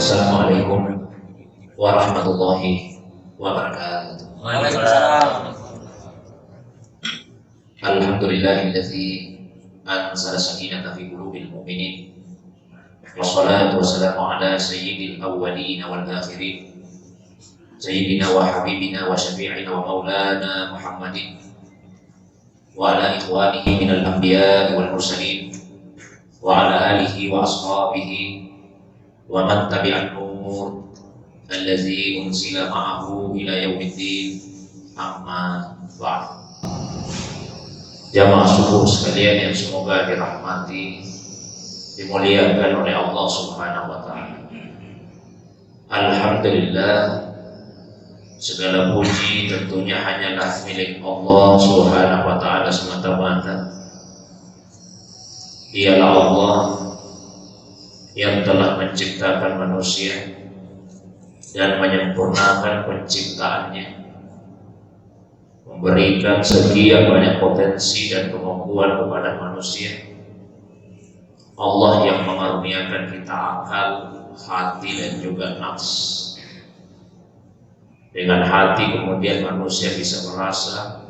Assalamualaikum warahmatullahi wabarakatuh. Waalaikumsalam. Alhamdulillahilladzi anzala sakinata fi qulubil mu'minin. Wassalatu wassalamu ala sayyidil awwalin wal akhirin. Sayyidina wa habibina wa syafi'ina wa maulana Muhammadin wa ala ikhwanihi minal anbiya'i wal mursalin wa ala alihi wa ashabihi wa man tabi'an nur allazi unsila ma'ahu ila yaumiddin, amma ba'd. Jamaah subuh sekalian yang semoga dirahmati, dimuliakan oleh Allah Subhanahu wa taala. Alhamdulillah, segala puji tentunya hanyalah milik Allah Subhanahu wa taala semata-mata. Dialah Allah yang telah menciptakan manusia dan menyempurnakan penciptaannya, memberikan sekian banyak potensi dan kemampuan kepada manusia. Allah yang mengaruniakan kita akal, hati dan juga nafs. Dengan hati kemudian manusia bisa merasa,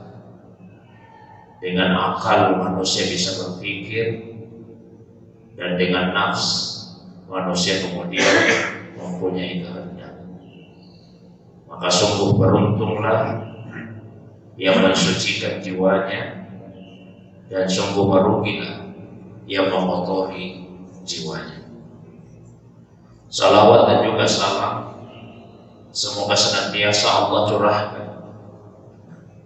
dengan akal manusia bisa berpikir, dan dengan nafs manusia kemudian mempunyai kehendak. Maka sungguh beruntunglah yang mensucikan jiwanya, dan sungguh merugilah yang mengotori jiwanya. Salawat dan juga salam semoga senantiasa Allah curahkan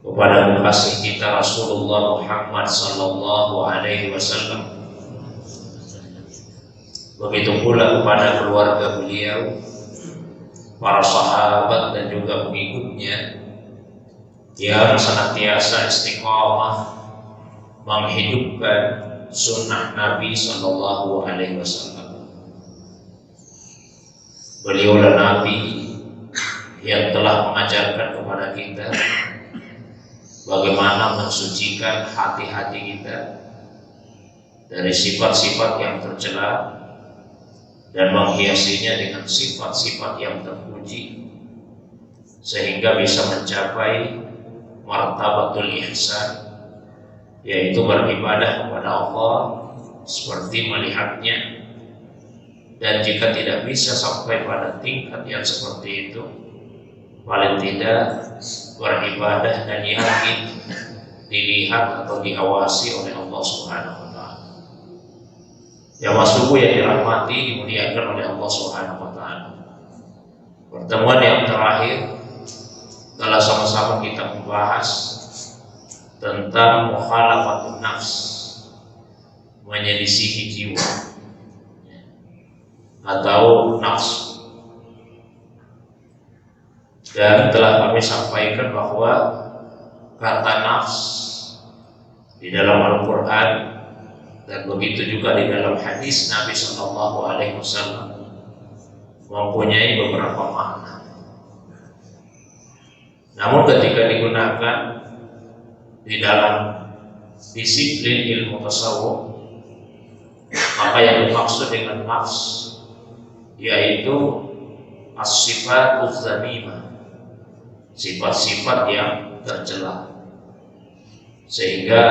kepada kekasih kita Rasulullah Muhammad sallallahu alaihi wasallam. Begitu pula kepada keluarga beliau, para sahabat dan juga pengikutnya yang senantiasa istiqamah menghidupkan sunnah Nabi sallallahu alaihi wasallam. Beliaulah Nabi yang telah mengajarkan kepada kita bagaimana mensucikan hati-hati kita dari sifat-sifat yang tercela dan menghiasinya dengan sifat-sifat yang terpuji, sehingga bisa mencapai martabatul ihsan, yaitu beribadah kepada Allah seperti melihatnya. Dan jika tidak bisa sampai pada tingkat yang seperti itu, paling tidak beribadah dan yakin dilihat atau diawasi oleh Allah Subhanahu wa taala. Jamaah subuh yang dirahmati, dimuliakan oleh Allah Subhanahu wa taala. Pertemuan yang terakhir telah sama-sama kita membahas tentang mukhalafatun nafs, menyelisihi jiwa atau nafsu. Dan telah kami sampaikan bahwa kata nafs di dalam Al-Quran dan begitu juga di dalam hadis Nabi Sallallahu Alaihi Wasallam mempunyai beberapa makna. Namun ketika digunakan di dalam disiplin ilmu tasawuf, maka yang dimaksud dengan nafs yaitu as-sifatul dzamimah, sifat-sifat yang tercela. Sehingga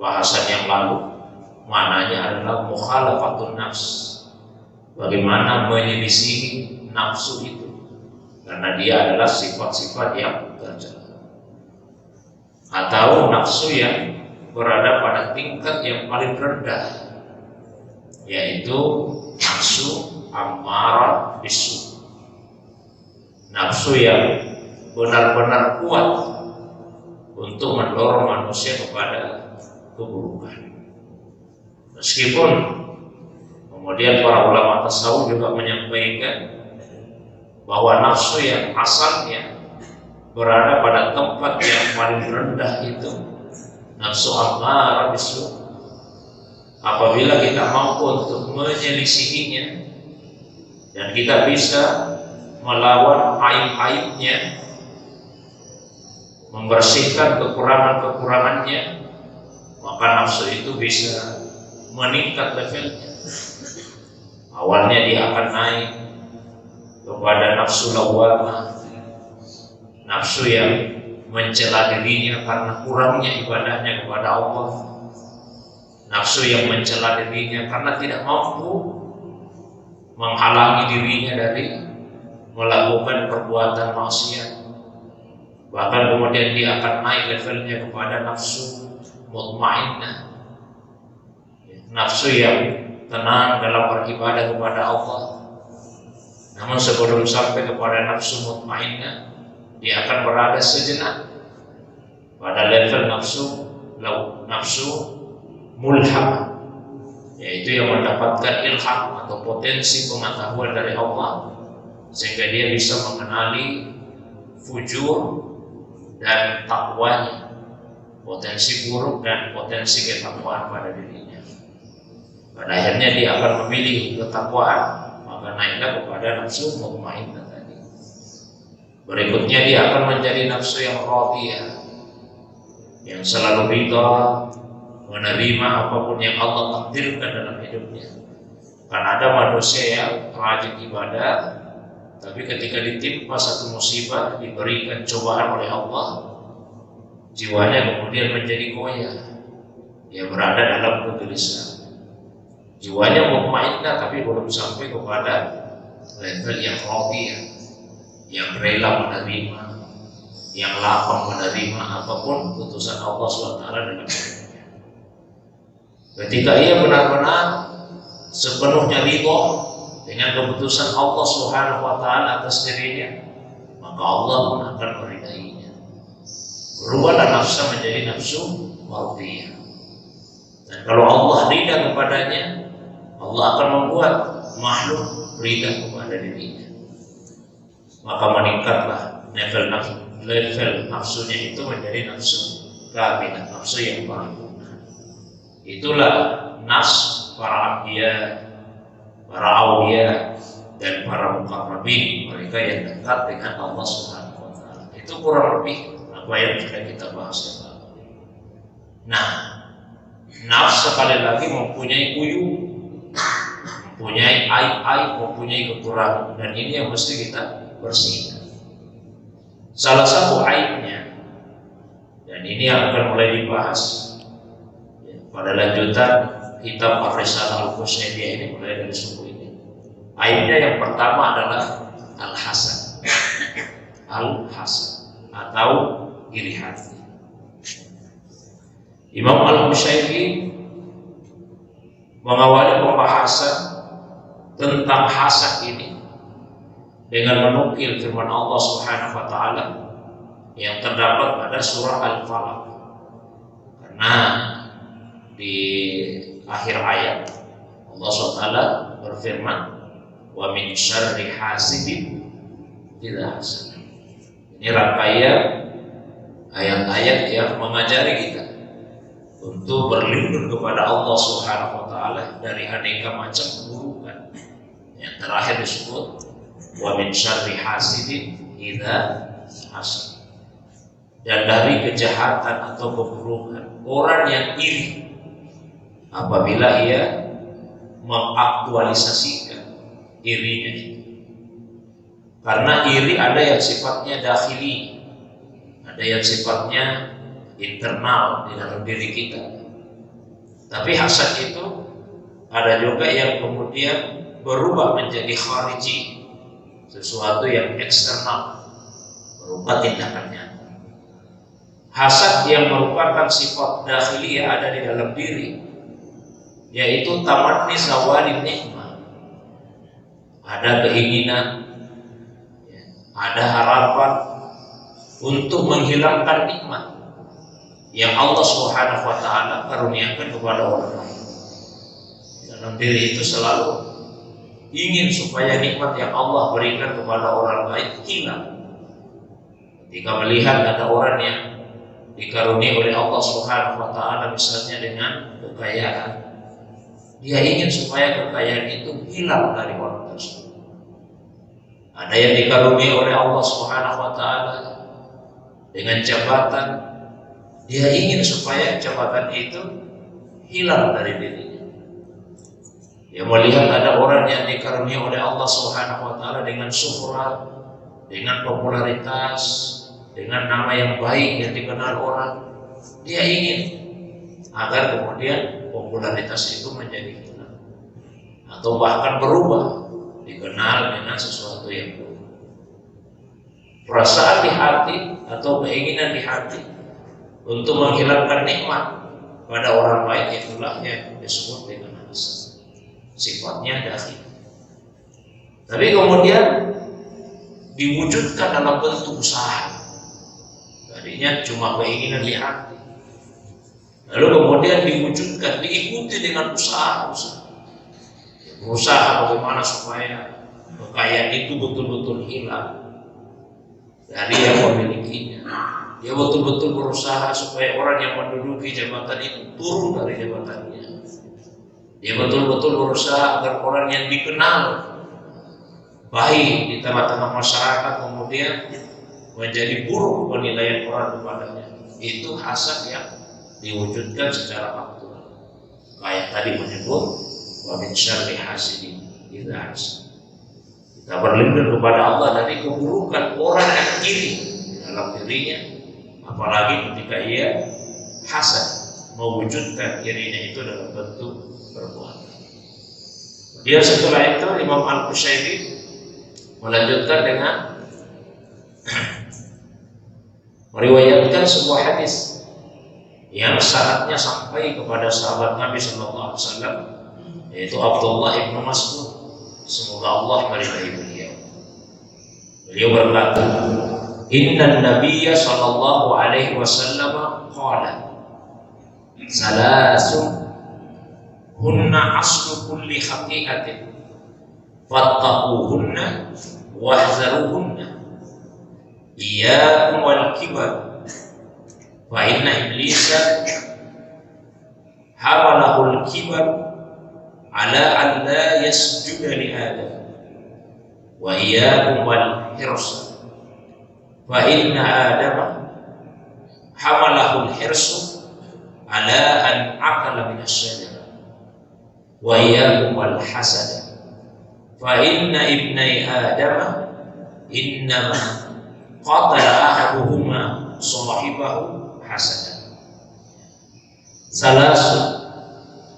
bahasan yang lalu maknanya adalah mukhalafatun nafs, bagaimana menyelisihi nafsu itu, karena dia adalah sifat-sifat yang tercela, atau nafsu yang berada pada tingkat yang paling rendah, yaitu nafsu ammarah bisu, nafsu yang benar-benar kuat untuk mendorong manusia kepada keburukan. Meskipun kemudian para ulama tasawuf juga menyampaikan bahwa nafsu yang asalnya berada pada tempat yang paling rendah itu nafsu ammarah bisu, apabila kita mampu untuk menyelisihinya dan kita bisa melawan aib-aibnya, membersihkan kekurangan-kekurangannya, maka nafsu itu bisa meningkat levelnya. Awalnya dia akan naik kepada nafsu lawwamah, nafsu yang mencela dirinya karena kurangnya ibadahnya kepada Allah, nafsu yang mencela dirinya karena tidak mampu menghalangi dirinya dari melakukan perbuatan maksiat. Bahkan kemudian dia akan naik levelnya kepada nafsu mutmainnah, nafsu yang tenang dalam beribadah kepada Allah. Namun sebelum sampai kepada nafsu mutmainnah, dia akan berada sejenak pada level nafsu mulham, yaitu yang mendapatkan ilham atau potensi pengetahuan dari Allah, sehingga dia bisa mengenali fujur dan takwanya, potensi buruk dan potensi ketakwaan pada dirinya. Pada akhirnya dia akan memilih ketakwaan, maka naiklah kepada nafsu mutmainnah tadi. Berikutnya dia akan menjadi nafsu yang radiyah, yang selalu ridha menerima apapun yang Allah takdirkan dalam hidupnya. Karena ada manusia yang rajin ibadah, tapi ketika ditimpa satu musibah, diberikan cobaan oleh Allah, jiwanya kemudian menjadi goyah. Dia berada dalam kegelisahan. Jiwanya mutmainnah tapi belum sampai kepada level yang radiyah, yang rela menerima, yang lapang menerima apapun putusan Allah SWT dalam hidupnya. Ketika ia benar-benar sepenuhnya ridha dengan keputusan Allah Subhanahu wa taala atas dirinya, maka Allah pun akan meridainya. Berubahlah nafsu menjadi nafsu mardiyah. Dan kalau Allah ridha kepadanya, Allah akan membuat makhluk ridha kepada dirinya. Maka meningkatlah level nafsunya itu menjadi nafsu kamilah, nafsu yang paripurna. Itulah nas para anbiya, para awliya dan para muqarrabin, mereka yang dekat dengan Allah Subhanahu wa taala. Itu kurang lebih apa yang sudah kita bahas yang lalu. Nah, nafsu sekali lagi mempunyai uyuh, mempunyai aib-aib, mempunyai kekurangan, dan ini yang mesti kita bersihkan. Salah satu aibnya, dan ini yang akan mulai dibahas pada lanjutan kitab Ar-Risalah Al-Qusairiyah ini, mulai dari suku ini. Aibnya yang pertama adalah al-hasad, al-hasad atau iri hati. Imam Al-Qusairi mengawali pembahasan tentang hasad ini dengan menukil firman Allah Subhanahu wa taala yang terdapat pada surah Al-Falaq. Karena di akhir ayat Allah SWT berfirman, wa min syarri hasidin idza hasad. Ini rangkaian ayat-ayat yang mengajari kita untuk berlindung kepada Allah Subhanahu wa taala dari aneka macam keburukan. Yang terakhir disebut wa min syarri hasidin idza hasad. Dan dari kejahatan atau keburukan orang yang iri apabila ia mengaktualisasikan irinya itu. Karena iri ada yang sifatnya dakhili, ada yang sifatnya internal di dalam diri kita. Tapi hasad itu ada juga yang kemudian berubah menjadi khariji, sesuatu yang eksternal, berupa tindakannya. Hasad yang merupakan sifat dakhili yang ada di dalam diri, yaitu tamanni zawalin nikmah. Ada keinginan, ada harapan untuk menghilangkan nikmat yang Allah Subhanahu wa taala karuniakan kepada orang lain. Dalam diri itu selalu ingin supaya nikmat yang Allah berikan kepada orang lain hilang. Ketika melihat ada orang yang dikaruniai oleh Allah Subhanahu wa taala misalnya dengan kekayaan, dia ingin supaya kekayaan itu hilang dari orang tersebut. Ada yang dikaruniai oleh Allah Subhanahu wa taala dengan jabatan, dia ingin supaya jabatan itu hilang dari dirinya. Dia melihat ada orang yang dikaruniai oleh Allah Subhanahu wa taala dengan syuhrat, dengan popularitas, dengan nama yang baik yang dikenal orang. Dia ingin agar kemudian popularitas itu menjadi hilang atau bahkan berubah, dikenal dengan sesuatu yang buruk. Perasaan di hati atau keinginan di hati untuk menghilangkan nikmat pada orang lain, itulah yang disebut dengan hasad. Sifatnya dahsyat. Tapi kemudian diwujudkan dalam bentuk usaha. Tadinya cuma keinginan di hati, lalu kemudian diwujudkan, diikuti dengan usaha-usaha. Berusaha bagaimana supaya kekayaan itu betul-betul hilang dari yang memilikinya. Dia betul-betul berusaha supaya orang yang menduduki jabatan itu turun dari jabatannya. Dia betul-betul berusaha agar orang yang dikenal baik di tengah-tengah masyarakat kemudian menjadi buruk penilaian orang kepadanya. Itu hasad yang diwujudkan secara faktual. Kayak tadi menyebut wa min syarri hasidin idza hasad. Kita berlindung kepada Allah dari keburukan orang yang iri dalam dirinya, apalagi ketika ia hasad, mewujudkan irinya itu dalam bentuk perbuatan. Dia setelah itu Imam Al-Qushayri melanjutkan dengan meriwayatkan sebuah hadis yang sanadnya sampai kepada sahabat Nabi Sallallahu Alaihi Wasallam, yaitu Abdullah ibn Mas'ud. Semoga Allah meridai beliau. Beliau berkata, Inna Nabiyya Sallallahu Alaihi Wasallam qala salasun hunna aslu kulli khati'atin fattaquhunna wahzaruhunna iyyakum wal kibar fa inna iblisa hamalahul kibar ala an la yasjuda li adam wa iyyakum wal hirsa fa inna adama hamalahul hirsu ala an akala min asy-syajarah wa iyyakum wal hasada fa inna ibnai adama innama qatala ahaduhuma sahibahu hasada. Salasun,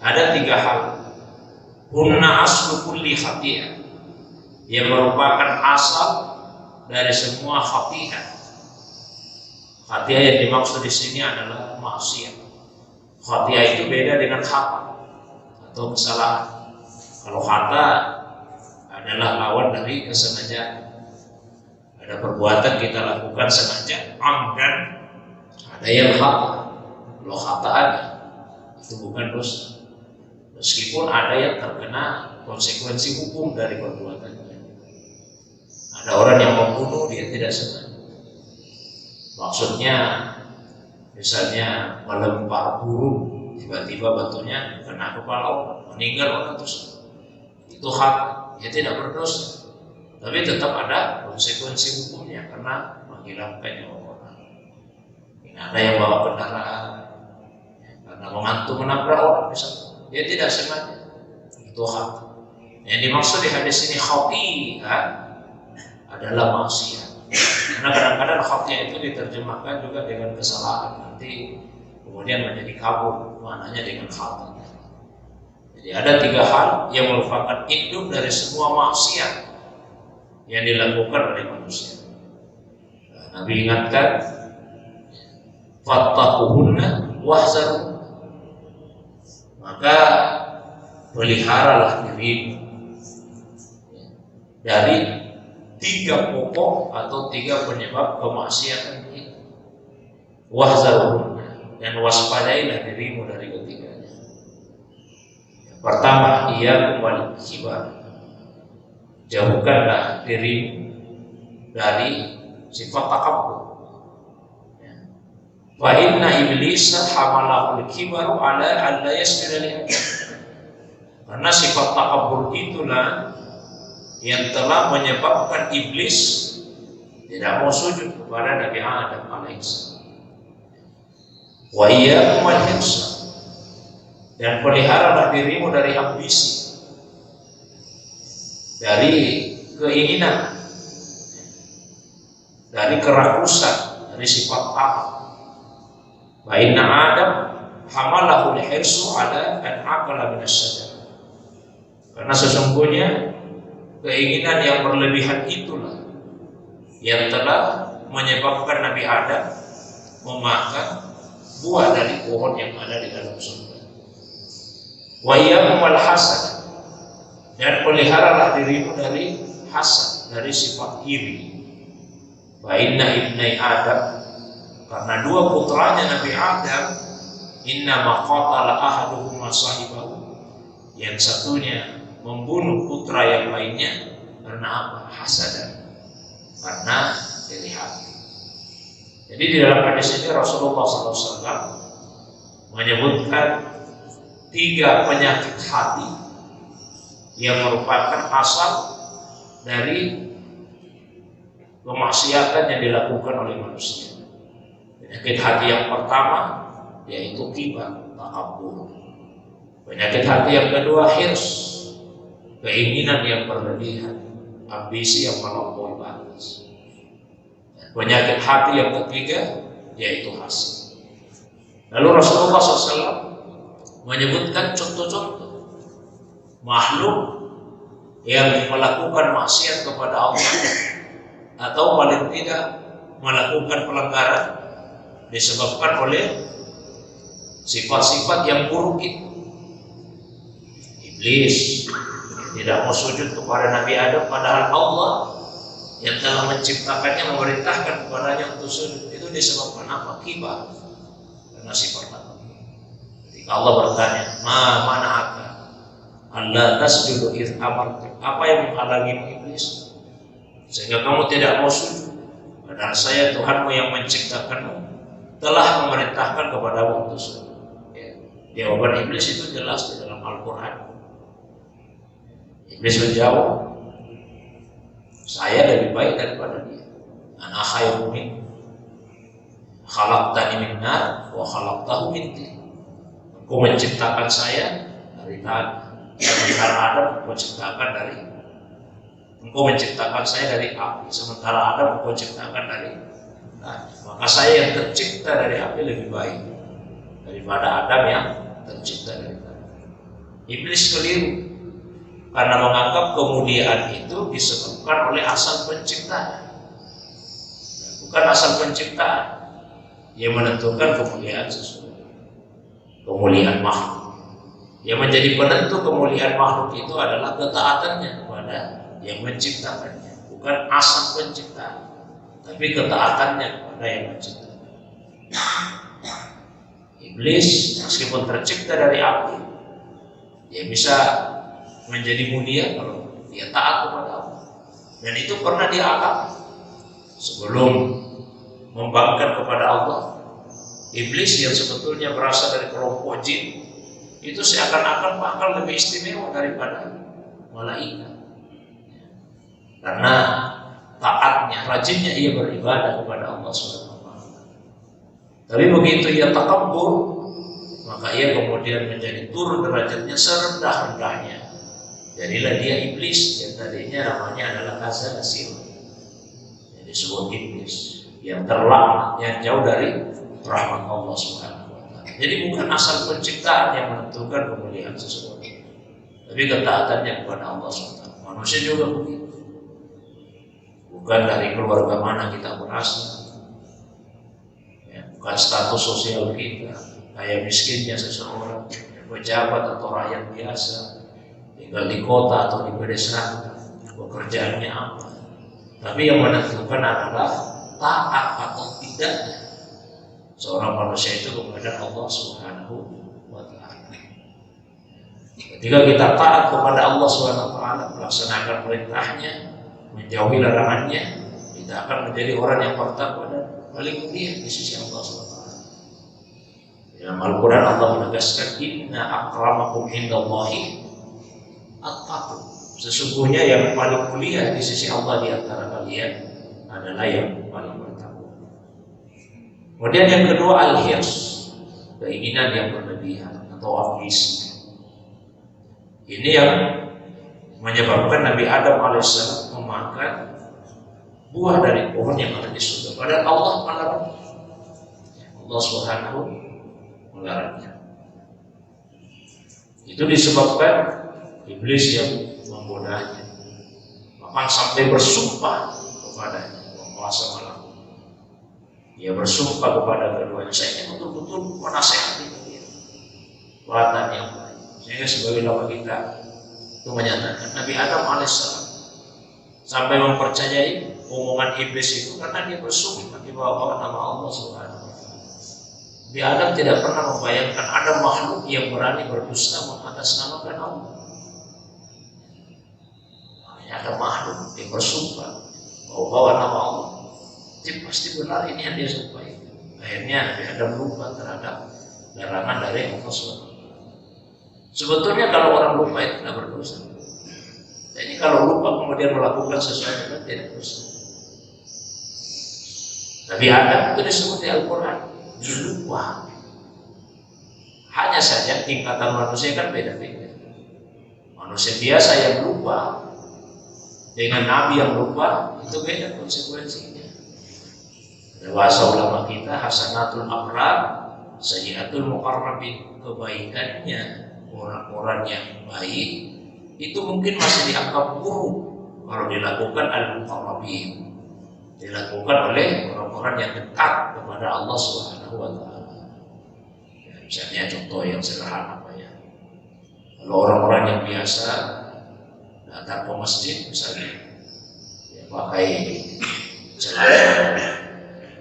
ada 3 hal. Hunna aslu kulli khati'ah, yang merupakan asal dari semua khati'ah. Khati'ah yang dimaksud di sini adalah maksiat. Khati'ah itu beda dengan khata atau kesalahan. Kalau khata adalah lawan dari kesengajaan. Ada perbuatan kita lakukan sengaja, amdan. Ada yang khata. Kalau khata ada, itu bukan dosa. Meskipun ada yang terkena konsekuensi hukum dari perbuatannya. Ada orang yang membunuh, dia tidak sengaja. Maksudnya, misalnya melempar burung, tiba-tiba batunya kena kepala orang, meninggal orang tersebut. Itu hak, dia tidak berdosa. Tapi tetap ada konsekuensi hukumnya karena menghilangkan nyawa orang. Ada yang bawa kendaraan karena mengantuk menabrak orang, misalnya dia tidak sengaja, itu hak. Yang dimaksud di hadis ini khati'ah adalah maksiat. Karena kadang-kadang khati'ah itu diterjemahkan juga dengan kesalahan, nanti kemudian menjadi kabur, maknanya dengan khata. Jadi ada 3 hal yang merupakan induk dari semua maksiat yang dilakukan oleh manusia. Nabi ingatkan, fattaquhunna wahzaru, maka peliharalah dirimu dari 3 pokok atau 3 penyebab kemaksiatan ini. Wahzaruhunna, dan waspadailah dirimu dari ketiganya. Pertama, iyyakum wal kibar, jauhkanlah dirimu dari sifat takabbur. Fa inna iblisa hamalahul kibaru ala an la yasjuda li adam. Karena sifat takabbur itulah yang telah menyebabkan iblis tidak mau sujud kepada Nabi Adam alaihissalam. Wa iyyakum wal hirsa, dan peliharalah dirimu dari ambisi. dari keinginan, dari kerakusan, dari sifat tamak. Wa inna Adam hamalahu al-hirsu ala an aqala min asy-syajar. Karena sesungguhnya keinginan yang berlebihan itulah yang telah menyebabkan Nabi Adam memakan buah dari pohon yang ada di dalam surga. Wa iyyakum wal hasad, dan peliharalah dirimu dari hasad, dari sifat iri. Wa inna ibnai Adam, karena dua putranya Nabi Adam, inna maqatala ahaduhuma sahibahu, yang satunya membunuh putra yang lainnya karena apa? Hasadan, karena iri hati. Jadi di dalam hadis ini Rasulullah SAW menyebutkan 3 penyakit hati yang merupakan asal dari kemaksiatan yang dilakukan oleh manusia. Penyakit hati yang pertama yaitu kibar, takabur. Penyakit hati yang kedua hirs, keinginan yang berlebihan, ambisi yang melampaui batas. Penyakit hati yang ketiga yaitu hasad. Lalu Rasulullah SAW menyebutkan contoh-contoh makhluk yang melakukan maksiat kepada Allah atau paling tidak melakukan pelanggaran disebabkan oleh sifat-sifat yang buruk itu. Iblis tidak mau sujud kepada Nabi Adam, padahal Allah yang telah menciptakannya memerintahkan kepadanya untuk sujud. Itu disebabkan apa? Kibar, karena sifat takabur. Ketika Allah bertanya, mana aka Allah tasjudu idh amartu, apa yang menghalangimu Iblis sehingga kamu tidak mau sujud, padahal saya Tuhanmu yang menciptakanmu telah memerintahkan kepadamu untuk sujud. Jawaban Iblis itu jelas di dalam Al-Quran. Iblis menjawab, saya lebih baik daripada dia. Ana khairun min, khalaqtani min nar wa khalaqtahu min tin. Engkau menciptakan saya dari tanah, sementara Adam engkau menciptakan saya dari api, sementara Adam engkau ciptakan dari tanah. Maka saya yang tercipta dari api lebih baik daripada Adam yang tercipta dari tanah. Iblis keliru karena menganggap kemuliaan itu disebabkan oleh asal penciptaan. Bukan asal penciptaan yang menentukan kemuliaan sesuatu. Kemuliaan makhluk. Yang menjadi penentu kemuliaan makhluk itu adalah ketaatannya kepada yang menciptakannya. Bukan asal penciptaan, tapi ketaatannya kepada yang menciptakan. Iblis meskipun tercipta dari api, dia bisa menjadi mulia kalau dia taat kepada Allah. Dan itu pernah dia alami sebelum membangkang kepada Allah. Iblis yang sebetulnya berasal dari kelompok jin itu seakan-akan bakal lebih istimewa daripada malaikat, karena taatnya, rajinnya ia beribadah kepada Allah SWT. Tapi begitu ia takabur, maka ia kemudian menjadi turun derajatnya serendah-rendahnya. Jadilah dia iblis yang tadinya namanya adalah Azazel, yang disebut iblis, yang terlaknat, yang jauh dari rahmat Allah Subhanahu wa Ta'ala. Jadi bukan asal penciptaan yang menentukan kemuliaan sesuatu, tapi ketaatannya kepada Allah SWT. Manusia juga begitu. Bukan dari keluarga mana kita berasal, bukan status sosial kita, kaya miskinnya seseorang, pejabat atau rakyat biasa, tinggal di kota atau di pedesaan, pekerjaannya apa. Tapi yang menentukan adalah taat atau tidaknya seorang manusia itu kepada Allah Subhanahu wa Ta'ala. Ketika kita taat kepada Allah Subhanahu wa Ta'ala, melaksanakan perintahnya, menjauhi larangannya, kita akan menjadi orang yang bertakwa dan paling mulia di sisi Allah Subhanahu wa Ta'ala. Dalam Al-Quran Allah menegaskan, inna akramakum indallahi at-taqwa. Sesungguhnya yang paling mulia di sisi Allah di antara kalian adalah yang paling bertakwa. Kemudian yang kedua al-hirs, keinginan yang berlebihan atau ambisi. Ini yang menyebabkan Nabi Adam alaihissalam memakan buah dari pohon yang ada di surga. Padahal Allah melarang. Allah Subhanahu melarangnya. Itu disebabkan iblis yang menggodanya, bahkan sampai bersumpah kepadanya, penguasa malam. Dia bersumpah kepada keduanya, saya ini betul-betul menasehati dia, perbuatan yang baik. Sehingga sebagai lama kita itu menyatakan Nabi Adam alaihissalam sampai mempercayai omongan iblis itu karena dia bersumpah di bawah nama Allah Subhanahu. Nabi Adam tidak pernah membayangkan ada makhluk yang berani berdusta mengatasnamakan Allah. Hanya ada makhluk yang bersumpah bahwa nama Allah. Jadi pasti benar ini yang dia sumpah. Akhirnya Nabi Adam lupa terhadap larangan dari Allah SWT. Sebetulnya kalau orang lupa itu tidak berdosa. Jadi kalau lupa kemudian melakukan sesuatu itu tidak berdosa. Nabi Adam itu disebut di Al-Quran lupa. Hanya saja tingkatan manusia kan beda-beda. Manusia biasa yang lupa dengan Nabi yang lupa itu beda konsekuensinya. Bahasa ulama kita hasanatul abrar sayyiatul muqarrabin, kebaikannya orang-orang yang baik itu mungkin masih dianggap buruk kalau dilakukan al-muqarrabin, dilakukan oleh orang-orang yang dekat kepada Allah Subhanahu wa taala. Ya, misalnya contoh yang sederhana Pak ya. Kalau orang-orang yang biasa datang ke masjid misalnya ya, pakai celana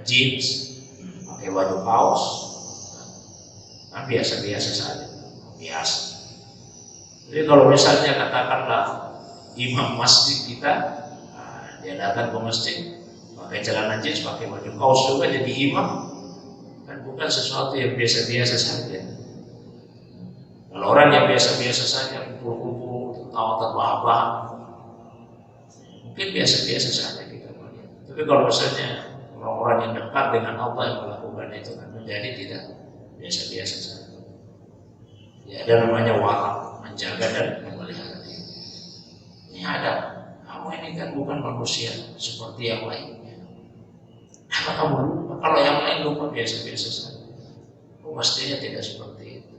jeans, pakai baju kaos, kan biasa-biasa saja, biasa. Jadi kalau misalnya katakanlah imam masjid kita, dia datang ke masjid pakai celana jeans, pakai baju kaos juga jadi imam, kan bukan sesuatu yang biasa-biasa saja. Kalau orang yang biasa-biasa saja, kumpul-kumpul, tawa terbahak-bahak, mungkin biasa-biasa saja kita melihat. Tapi kalau misalnya orang-orang yang dekat dengan Allah yang melakukan itu kan menjadi tidak biasa-biasa saja. Ya ada namanya warak, menjaga dan memelihara. Ini ada. Kamu ini kan bukan manusia seperti yang lainnya. Apa kamu lupa? Kalau yang lain lupa biasa-biasa saja. Mestinya tidak seperti itu.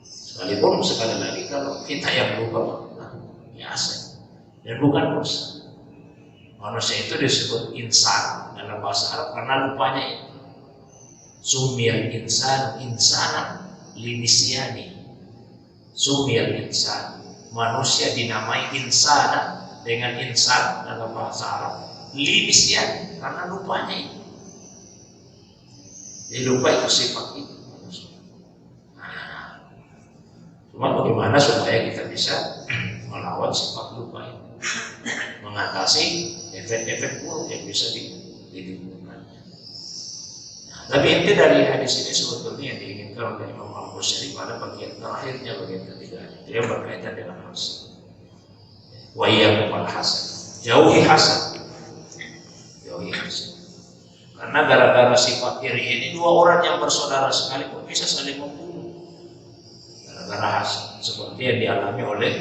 Sekalipun sekali lagi kalau kita yang lupa biasa dan bukan dosa. Manusia itu disebut insan dalam bahasa Arab karena lupanya itu. Sumiyal insan insanan linisyani. Sumiyal insan, manusia dinamai insana dengan insan dalam bahasa Arab linisyani karena lupanya itu. Jadi lupa itu sifat itu manusia. Nah, cuma bagaimana supaya kita bisa melawan sifat lupa itu, mengatasi efek-efek buruk yang bisa ditimbulkan. Nah, tapi inti dari hadis ini sebetulnya yang diinginkan oleh Imam Al-Bukhari pada bagian terakhirnya, bagian ketiga, itu yang berkaitan dengan hasan. Wa iyyakum al-hasan, jauhi hasan, jauhi hasan. Karena gara-gara sifat iri ini dua orang yang bersaudara sekali kok bisa saling membunuh. Gara-gara hasan, seperti yang dialami oleh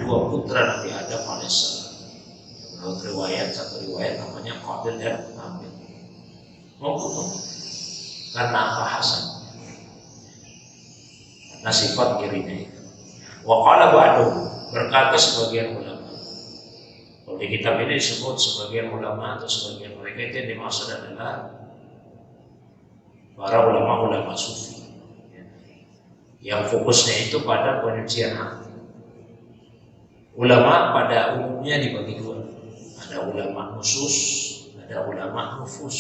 dua putra Nabi Adam alaihissalam. Menurut riwayat, satu riwayat namanya Qabil dan Habil. Membunuh karena apa hasan? Karena sifat irinya itu. Wa qala ba'du, berkata sebagian ulama. Kalau di kitab ini disebut sebagian ulama atau sebagian mereka, itu yang dimaksud adalah para ulama-ulama sufi yang fokusnya itu pada penyucian hati. Ulama pada umumnya dibagi dua. Ada ulama khusus, ada ulama nufus.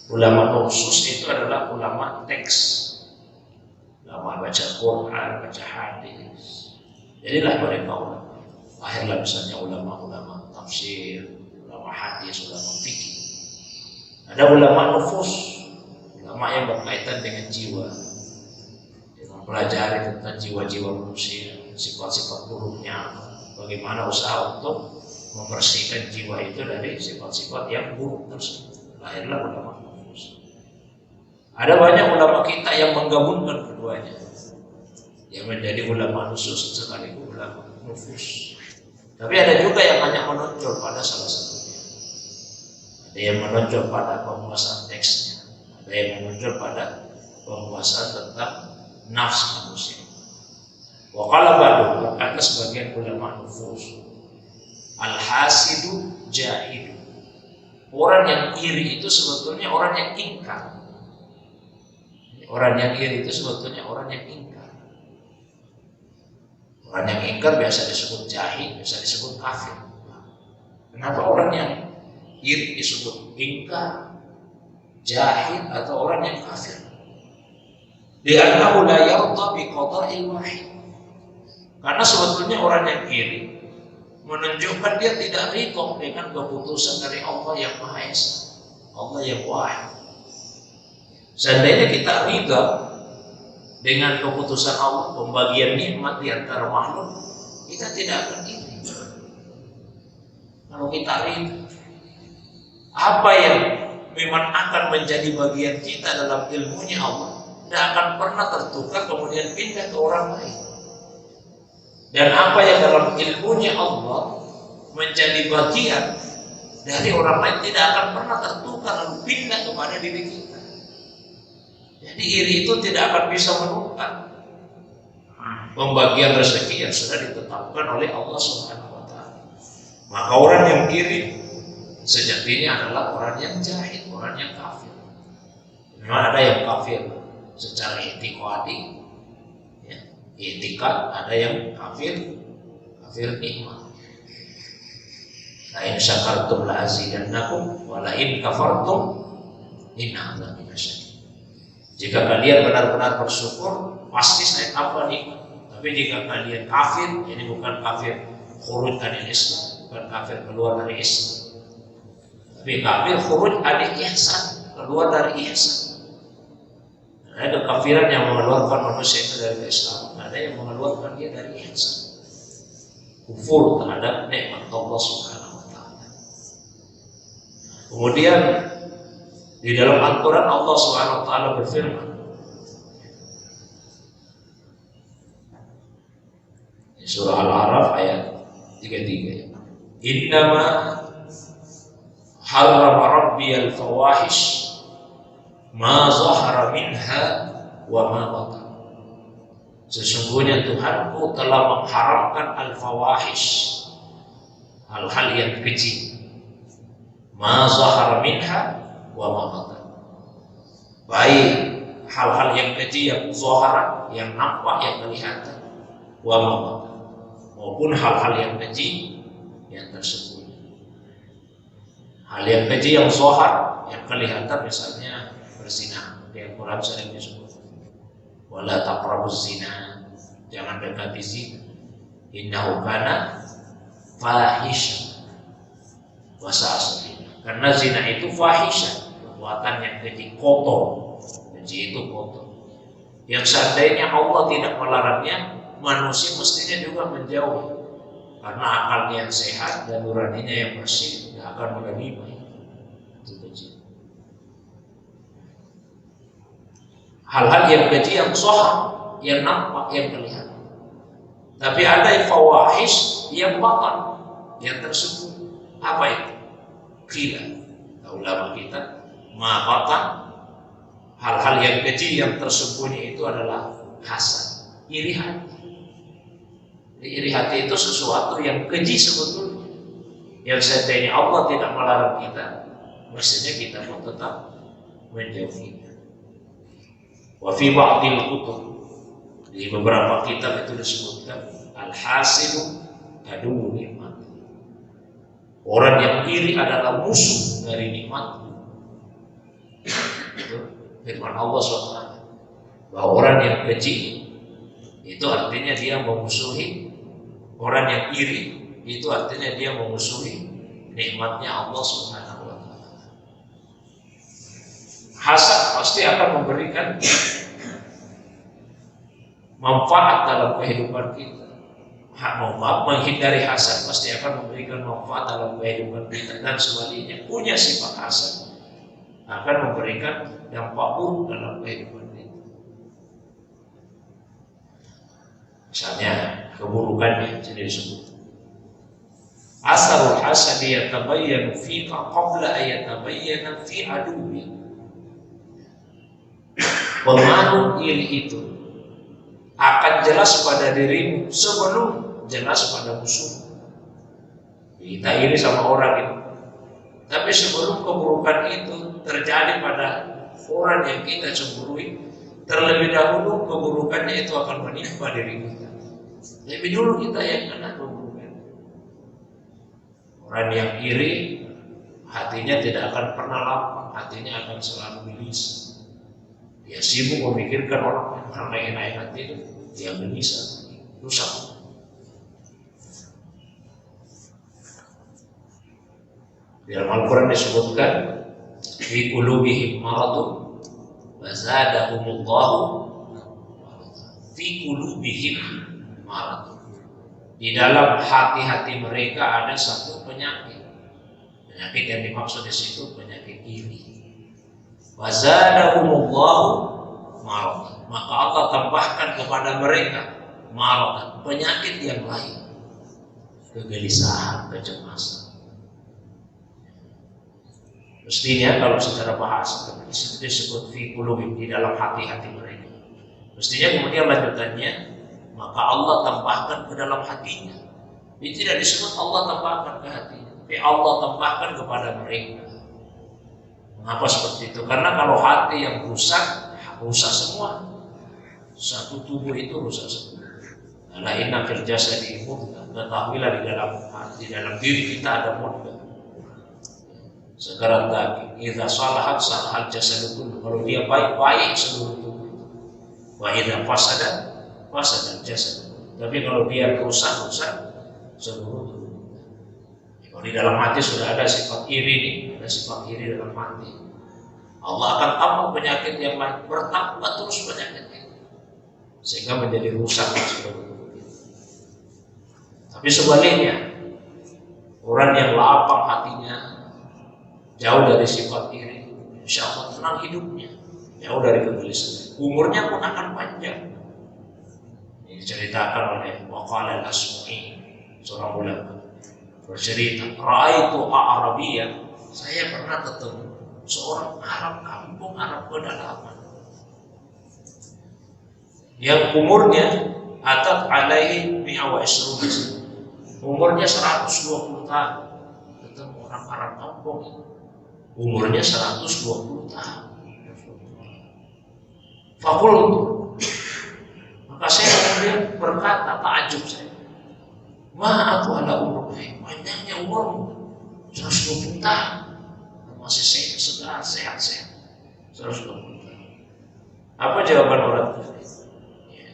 Ulama khusus itu adalah ulama teks, ulama baca Quran, baca hadis. Jadilah mereka ulama. Akhirlah misalnya ulama-ulama tafsir, ulama hadis, ulama fikih. Ada ulama nufus, ulama yang berkaitan dengan jiwa, yang mempelajari tentang jiwa-jiwa manusia, sifat-sifat buruknya, bagaimana usaha untuk membersihkan jiwa itu dari sifat-sifat yang buruk tersebut. Lahirlah ulama nufus. Ada banyak ulama kita yang menggabungkan keduanya. yang menjadi ulama khusus sekaligus ulama nufus. Tapi ada juga yang hanya menonjol pada salah satunya. Ada yang menonjol pada penguasaan teksnya, ada yang menonjol pada penguasaan tentang nafsu manusia. Wakala badu berkata sebagian ulama nufus, al-hasidu jahidu. Orang yang iri itu sebetulnya orang yang ingkar. Orang yang iri itu sebetulnya orang yang ingkar. Orang yang ingkar biasa disebut jahil, biasa disebut kafir. Kenapa orang yang iri disebut ingkar, jahil, atau orang yang kafir? Li'annahu la yarda bi qada'il wahid. Karena sebetulnya orang yang iri menunjukkan dia tidak ridho dengan keputusan dari Allah yang Maha Esa, Allah yang wahid. Seandainya kita ridho dengan keputusan Allah, pembagian nikmat di antara makhluk, kita tidak akan iri. Kalau kita ridho, apa yang memang akan menjadi bagian kita dalam ilmunya Allah tidak akan pernah tertukar kemudian pindah ke orang lain. Dan apa yang dalam ilmunya Allah menjadi bagian dari orang lain tidak akan pernah tertukar lalu pindah kepada diri kita. Jadi iri itu tidak akan bisa menukar pembagian rezeki yang sudah ditetapkan oleh Allah Subhanahu wa taala. Maka orang yang iri sejatinya adalah orang yang jahil, orang yang kafir. Memang ada yang kafir secara itikadi, ya, itikad, ada yang kafir nikmat. La in syakartum la azidannakum wa la in kafartum inna adzabi lasyadid. Jika kalian benar-benar bersyukur, pasti saya tambah nikmat. Tapi jika kalian kafir, ini bukan kafir khuruj anil Islam, bukan kafir keluar dari Islam, tapi kafir khuruj anil ihsan, keluar dari ihsan. Ada kekafiran yang mengeluarkan manusia itu dari Islam, ada yang mengeluarkan dia dari ihsan, kufur terhadap nikmat Allah Subhanahu wa taala. Kemudian di dalam Al-Quran Allah Subhanahu wa taala berfirman di surah Al-A'raf ayat 33, innama harrama rabbiyal fawahish ma zahara minha wa ma batan. Sesungguhnya Tuhanku telah mengharamkan al-fawahish, hal-hal yang keji, ma zahara minha wa ma batan, baik hal-hal yang keji yang zahara, yang nampak, yang kelihatan, wa ma batan, maupun hal-hal yang keji yang tersembunyi. Hal yang keji yang zahar, yang kelihatan, misalnya berzina, di Al-Quran sering disebut wala taqrabuz zina, jangan dekati zina, innahu kana fahisha wa sa'a sabila. Karena zina itu fahisha, perbuatan yang keji, kotor. Keji itu kotor, yang seandainya Allah tidak melarangnya, manusia mestinya juga menjauhi, karena akalnya yang sehat dan nuraninya yang bersih tidak akan menerima itu keji. Hal-hal yang keji yang zahir, yang nampak, yang kelihatan. Tapi ada yang fawahish, yang batan, yang tersembunyi. Apa itu? Qila, ulama kita, ma batan, hal-hal yang keji yang tersembunyi itu adalah hasad, iri hati. Iri hati itu sesuatu yang keji sebetulnya, yang seandainya Allah tidak melarang kita, mestinya kita pun tetap menjauhinya. Wa fi ba'dil kutub, di beberapa kitab itu disebutkan al-hasidu adu nikmat. Orang yang iri adalah musuh dari nikmat. Itu firman Allah SWT. Bahwa orang yang keji itu artinya dia memusuhi, orang yang iri itu artinya dia memusuhi nikmatnya Allah Subhanahu wa taala. Hasad pasti akan memberikan manfaat dalam kehidupan kita. Menghindari hasad pasti akan memberikan manfaat dalam kehidupan kita, dan sebaliknya punya sifat hasad akan memberikan dampak buruk dalam kehidupan kita. Misalnya keburukannya jadi disebut asarul hasadi yatabayyanu fika qabla ayatabayyana fi aduwi. Pengaruh iri itu akan jelas pada dirimu sebelum jelas pada musuh. Kita iri sama orang itu, tapi sebelum keburukan itu terjadi pada orang yang kita cemburui, terlebih dahulu keburukannya itu akan menimpa diri kita. Lebih dulu kita yang kena keburukan. Orang yang iri, hatinya tidak akan pernah lapang, hatinya akan selalu gelisah. Dia sibuk memikirkan orang yang karena naik hati itu, dia gelisah, rusak. Di dalam Al-Quran disebutkan fi qulubihim maradun wa zadahumullahu fi qulubihim maradun. Di dalam hati-hati mereka ada satu penyakit. Penyakit yang dimaksud di situ penyakit iri. Wa zadahumullahu maradun. Maka Allah tambahkan kepada mereka maradun, penyakit yang lain. Kegelisahan, kecemasan. Mestinya kalau secara bahasa itu disebut fi qulubihim, di dalam hati-hati mereka. Mestinya kemudian lanjutannya maka Allah tambahkan ke dalam hatinya. Ini tidak disebut Allah tambahkan ke hatinya, tapi Allah tambahkan kepada mereka. Mengapa seperti itu? Karena kalau hati yang rusak, rusak semua. Satu tubuh itu rusak semua. Ala inna fil jasadi mudghah. Ketahuilah di dalam diri kita ada mudghah. Sekarang daging, idza salahat salahal jasadu kullu. Kalau dia baik-baik seluruh tubuh. Wa idza fasada jasad. Tapi kalau dia rusak seluruh tubuh. Kalau di dalam hati sudah ada sifat iri nih, ada sifat iri dalam hati. Allah akan tambah penyakit yang lain, bertambah terus penyakitnya, sehingga menjadi rusak seluruh tubuh. Tapi sebaliknya, orang yang lapang hatinya, jauh dari sifat iri, insya Allah tenang hidupnya, jauh dari kegelisahan, umurnya pun akan panjang. Ini diceritakan oleh Waqala al-Asmu'i, seorang ulama, bercerita, Ra'aitu A'rabiyyan, saya pernah ketemu seorang Arab kampung, Arab pedalaman, yang umurnya atat alaihi mi'a wa isrun, umurnya 120 tahun. Ketemu orang Arab kampung itu, umurnya 120 tahun. Fakultu, maka saya kemudian berkata, takjub saya, aku ala umur, panjangnya umurmu 120 tahun, masih segar, sehat-sehat 120 tahun. Apa jawaban orang tadi? Ya,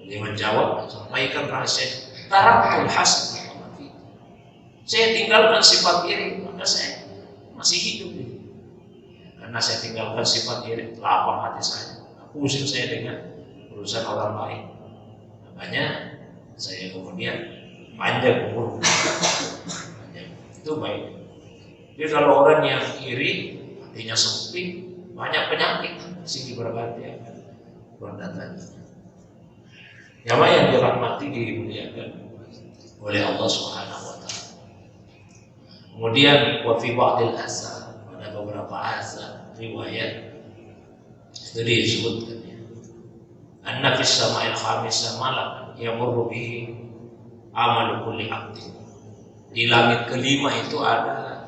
dia menjawab, sampaikan rahasia, tarakul hasan. Saya tinggalkan sifat iri, maka saya masih hidup. Karena saya tinggalkan sifat iri, lapang hati saya, pusing saya dengan urusan orang lain. Makanya saya kemudian panjang umur. Itu baik. Jadi kalau orang yang iri, hatinya sempit, banyak penyakit, sini berganti akan berdatang. Jamaah yang dirahmati dimuliakan oleh Allah Subhanahu wa Ta'ala. Kemudian wa fi ba'dil asar, pada beberapa asar riwayat itu disebutkan ya, anna fis sama'il khamisah malakan yamurru bihi amalu kulli 'abdin. Di langit kelima itu ada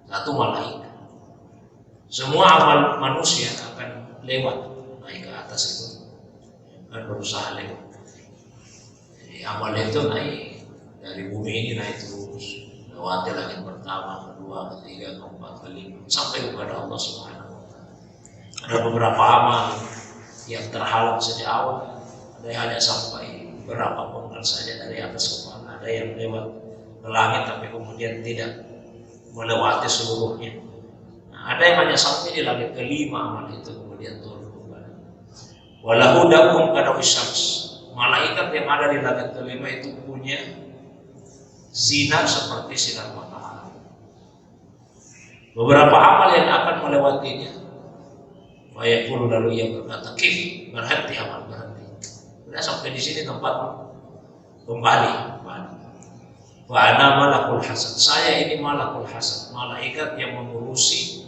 satu malaikat. Semua amal manusia akan lewat, naik ke atas itu, akan berusaha lewat. Jadi amal itu naik dari bumi ini, naik terus, lewati langit pertama, kedua, ketiga, keempat, kelima, sampai kepada Allah Subhanahu wa Ta'ala. Ada beberapa amal yang terhalang sejak awal, ada yang hanya sampai berapa penggal saja dari atas kepala, ada yang lewat ke langit tapi kemudian tidak melewati seluruhnya. Nah, ada yang hanya sampai di langit kelima, amal itu kemudian turun kembali. Walahu dakum kadawi syams. Malaikat yang ada di langit kelima itu punya sinar seperti sinar matahari. Beberapa amal yang akan melewatinya. Fayaqulu, lalu ia berkata, kif, berhenti amal, berhenti. Udah sampai di sini tempat kembali. Wa ana malakul hasad. Saya ini malakul hasad, malaikat yang mengurusi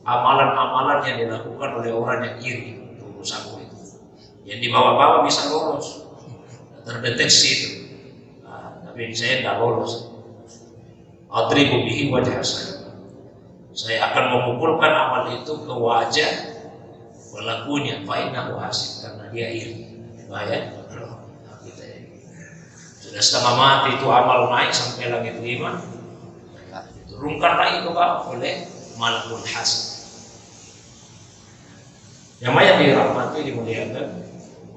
amalan-amalan yang dilakukan oleh orang yang iri. Urusanku itu. Yang dibawa-bawa bisa lolos, terdeteksi itu. Nah, tapi saya tidak lolos. Adribu bihi wajah saya. Saya akan memukulkan amal itu ke wajah pelakunya, fa'innahu hasid, karena dia iri. Bahaya. Sudah setengah mati itu amal naik sampai langit 5, diturunkan lagi ke bawah oleh malakul hasad. Yang banyak dirahmati, dimuliakan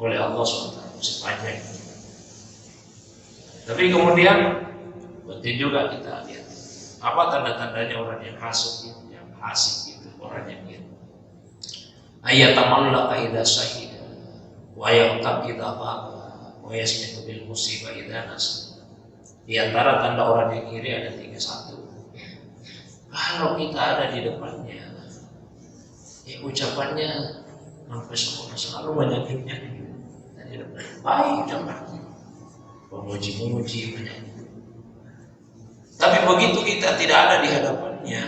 oleh Allah SWT sepanjang. Tapi kemudian penting juga kita lihat apa tanda-tandanya orang yang hasad itu, yang hasad itu, orang yang iri. Ayatamallaka idza syahida wa yaqtab idza qaba wa yasmitu bil musibah idza nas. Di antara tanda orang yang iri ada 31. Kalau kita ada di depannya, ucapannya sampai selalu menyakitnya. Baik ucapannya, memuji-memuji, menyanyi. Tapi begitu kita tidak ada di hadapannya,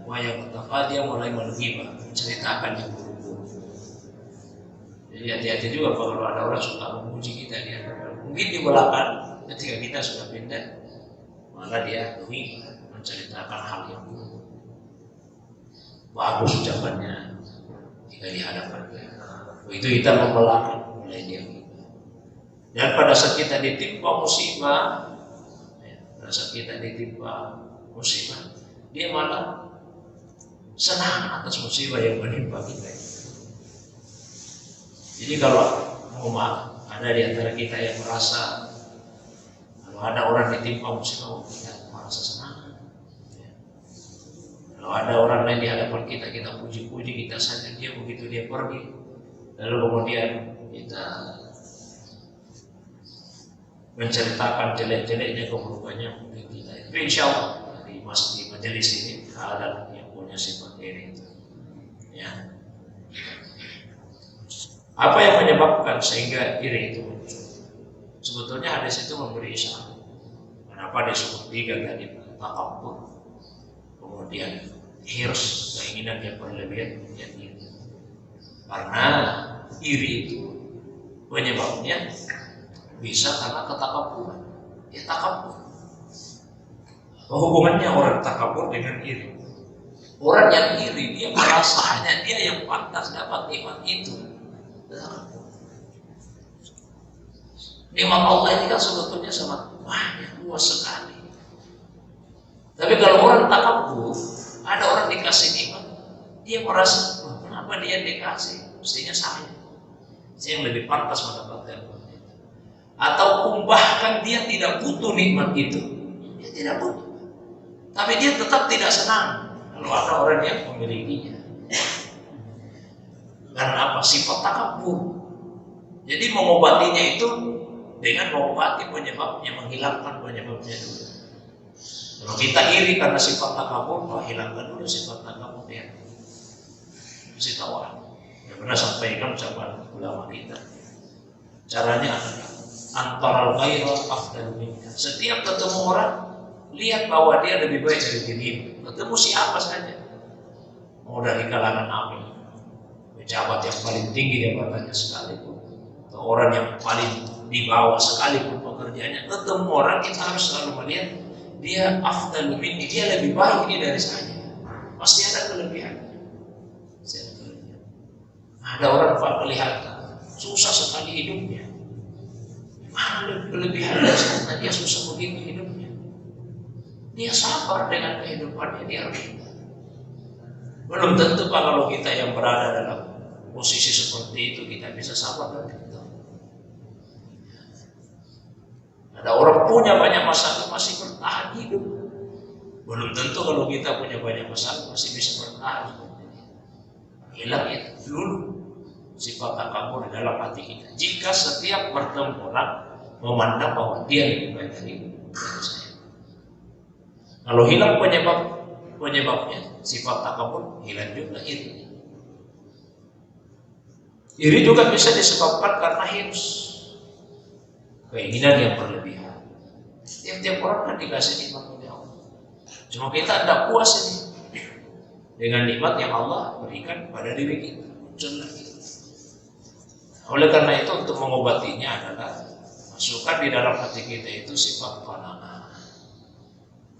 wayang betapa dia mulai menghibah, menceritakan yang buruk-buruk. Jadi hati-hati juga kalau ada orang suka memuji kita di hadapan. Mungkin di belakang ketika kita sudah pindah, malah dia menghibah, menceritakan hal yang buruk. Bagus ucapannya jika di hadapannya. Begitu kita membelakang, mulai dia. Dan pada saat kita ditimpa musibah, pada saat kita ditimpa musibah, dia malah senang atas musibah yang menimpa kita. Jadi kalau ada di antara kita yang merasa kalau ada orang ditimpa musibah, kita merasa senang. Kalau ada orang lain di hadapan kita, kita puji-puji, kita saja dia begitu dia pergi, lalu kemudian kita menceritakan jelek-jeleknya, keburukannya mungkin kita. Tapi insya Allah di majelis ini ada yang punya sifat ini. Ya. Apa yang menyebabkan sehingga iri itu muncul? Sebetulnya hadis itu memberi isyarat. Kenapa disebut 3 tadi? Takabur, kemudian hirs, keinginan yang berlebihan, dan iri. Karena iri itu penyebabnya bisa karena ketakaburan. Ya takabur. Hubungannya orang takabur dengan iri. Orang yang iri dia merasa hanya dia yang pantas dapat nikmat itu. Nikmat Allah ini kan sebetulnya sangat banyak, luas sekali. Tapi kalau orang takabur, ada orang dikasih nikmat, dia merasa kenapa dia dikasih? Mestinya saya yang lebih pantas mendapatkan. Atau bahkan dia tidak butuh nikmat itu, dia tidak butuh, tapi dia tetap tidak senang kalau ada orang yang memilikinya. Karena apa? Sifat takabur. Jadi mengobatinya itu dengan mengobati penyebabnya, menghilangkan penyebabnya dulu. Kalau kita iri karena sifat takabur, hilangkan dulu sifat takabur ya. Mesti tahu. Ya pernah sampaikan ucapan ulama kita. Caranya adalah antaral ghairal afdal minka. Setiap ketemu orang, lihat bahwa dia lebih baik dari dirimu. Ketemu siapa saja, mau dari kalangan amin, pejabat yang paling tinggi jabatannya sekalipun, atau orang yang paling di bawah sekalipun pekerjaannya, ketemu orang kita harus selalu melihat dia afdal minni, dia lebih baik ini dari saya. Pasti ada kelebihan. Ada orang kelihatan susah sekali hidupnya. Mana kelebihan dari sana, dia susah begitu hidupnya. Dia sabar dengan kehidupannya, dia rendah. Belum tentu Pak kalau kita yang berada dalam posisi seperti itu kita bisa sabar dan rendah. Ada orang punya banyak masalah masih bertahan hidup. Belum tentu kalau kita punya banyak masalah masih bisa bertahan. Hilang itu dulu sifat takabur di dalam hati kita. Jika setiap bertemu orang memandang bahwa dia lebih baik dari saya. Kalau hilang penyebabnya sifat takabur, hilang juga iri. Iri juga bisa disebabkan karena hirs. keinginan yang berlebihan. Tiap-tiap orang kan dikasih nikmat oleh Allah. Cuma kita tidak puas ini dengan nikmat yang Allah berikan pada diri kita. Oleh karena itu untuk mengobatinya adalah masukkan di dalam hati kita itu sifat qanaah,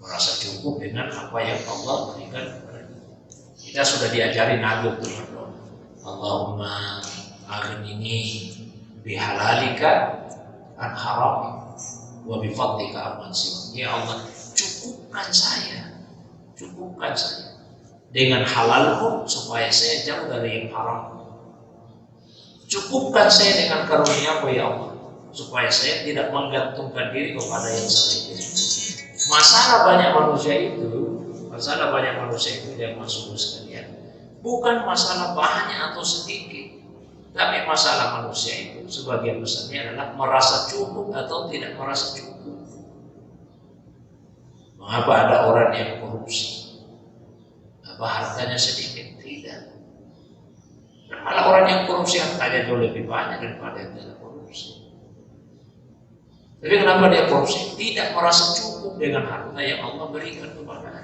merasa cukup dengan apa yang Allah berikan kepada kita. Kita sudah diajari Nabi untuk berdoa, Allahumma aghnini bihalalika an haramik wa bifadlika amman siwak. Ya Allah, cukupkan saya dengan halalmu supaya saya jauh dari yang haram. Cukupkan saya dengan karunia-Mu ya Allah, supaya saya tidak menggantungkan diri kepada yang selain. Masalah banyak manusia itu yang masuk sekalian, bukan masalah banyak atau sedikit, tapi masalah manusia itu sebagian besarnya adalah merasa cukup atau tidak merasa cukup. Mengapa ada orang yang korupsi? Apa hartanya sedikit? Tidak. Malah orang yang korupsi hartanya jauh lebih banyak daripada yang tidak korupsi. Tapi kenapa dia korupsi? Tidak merasa cukup dengan harta yang Allah berikan kepadanya.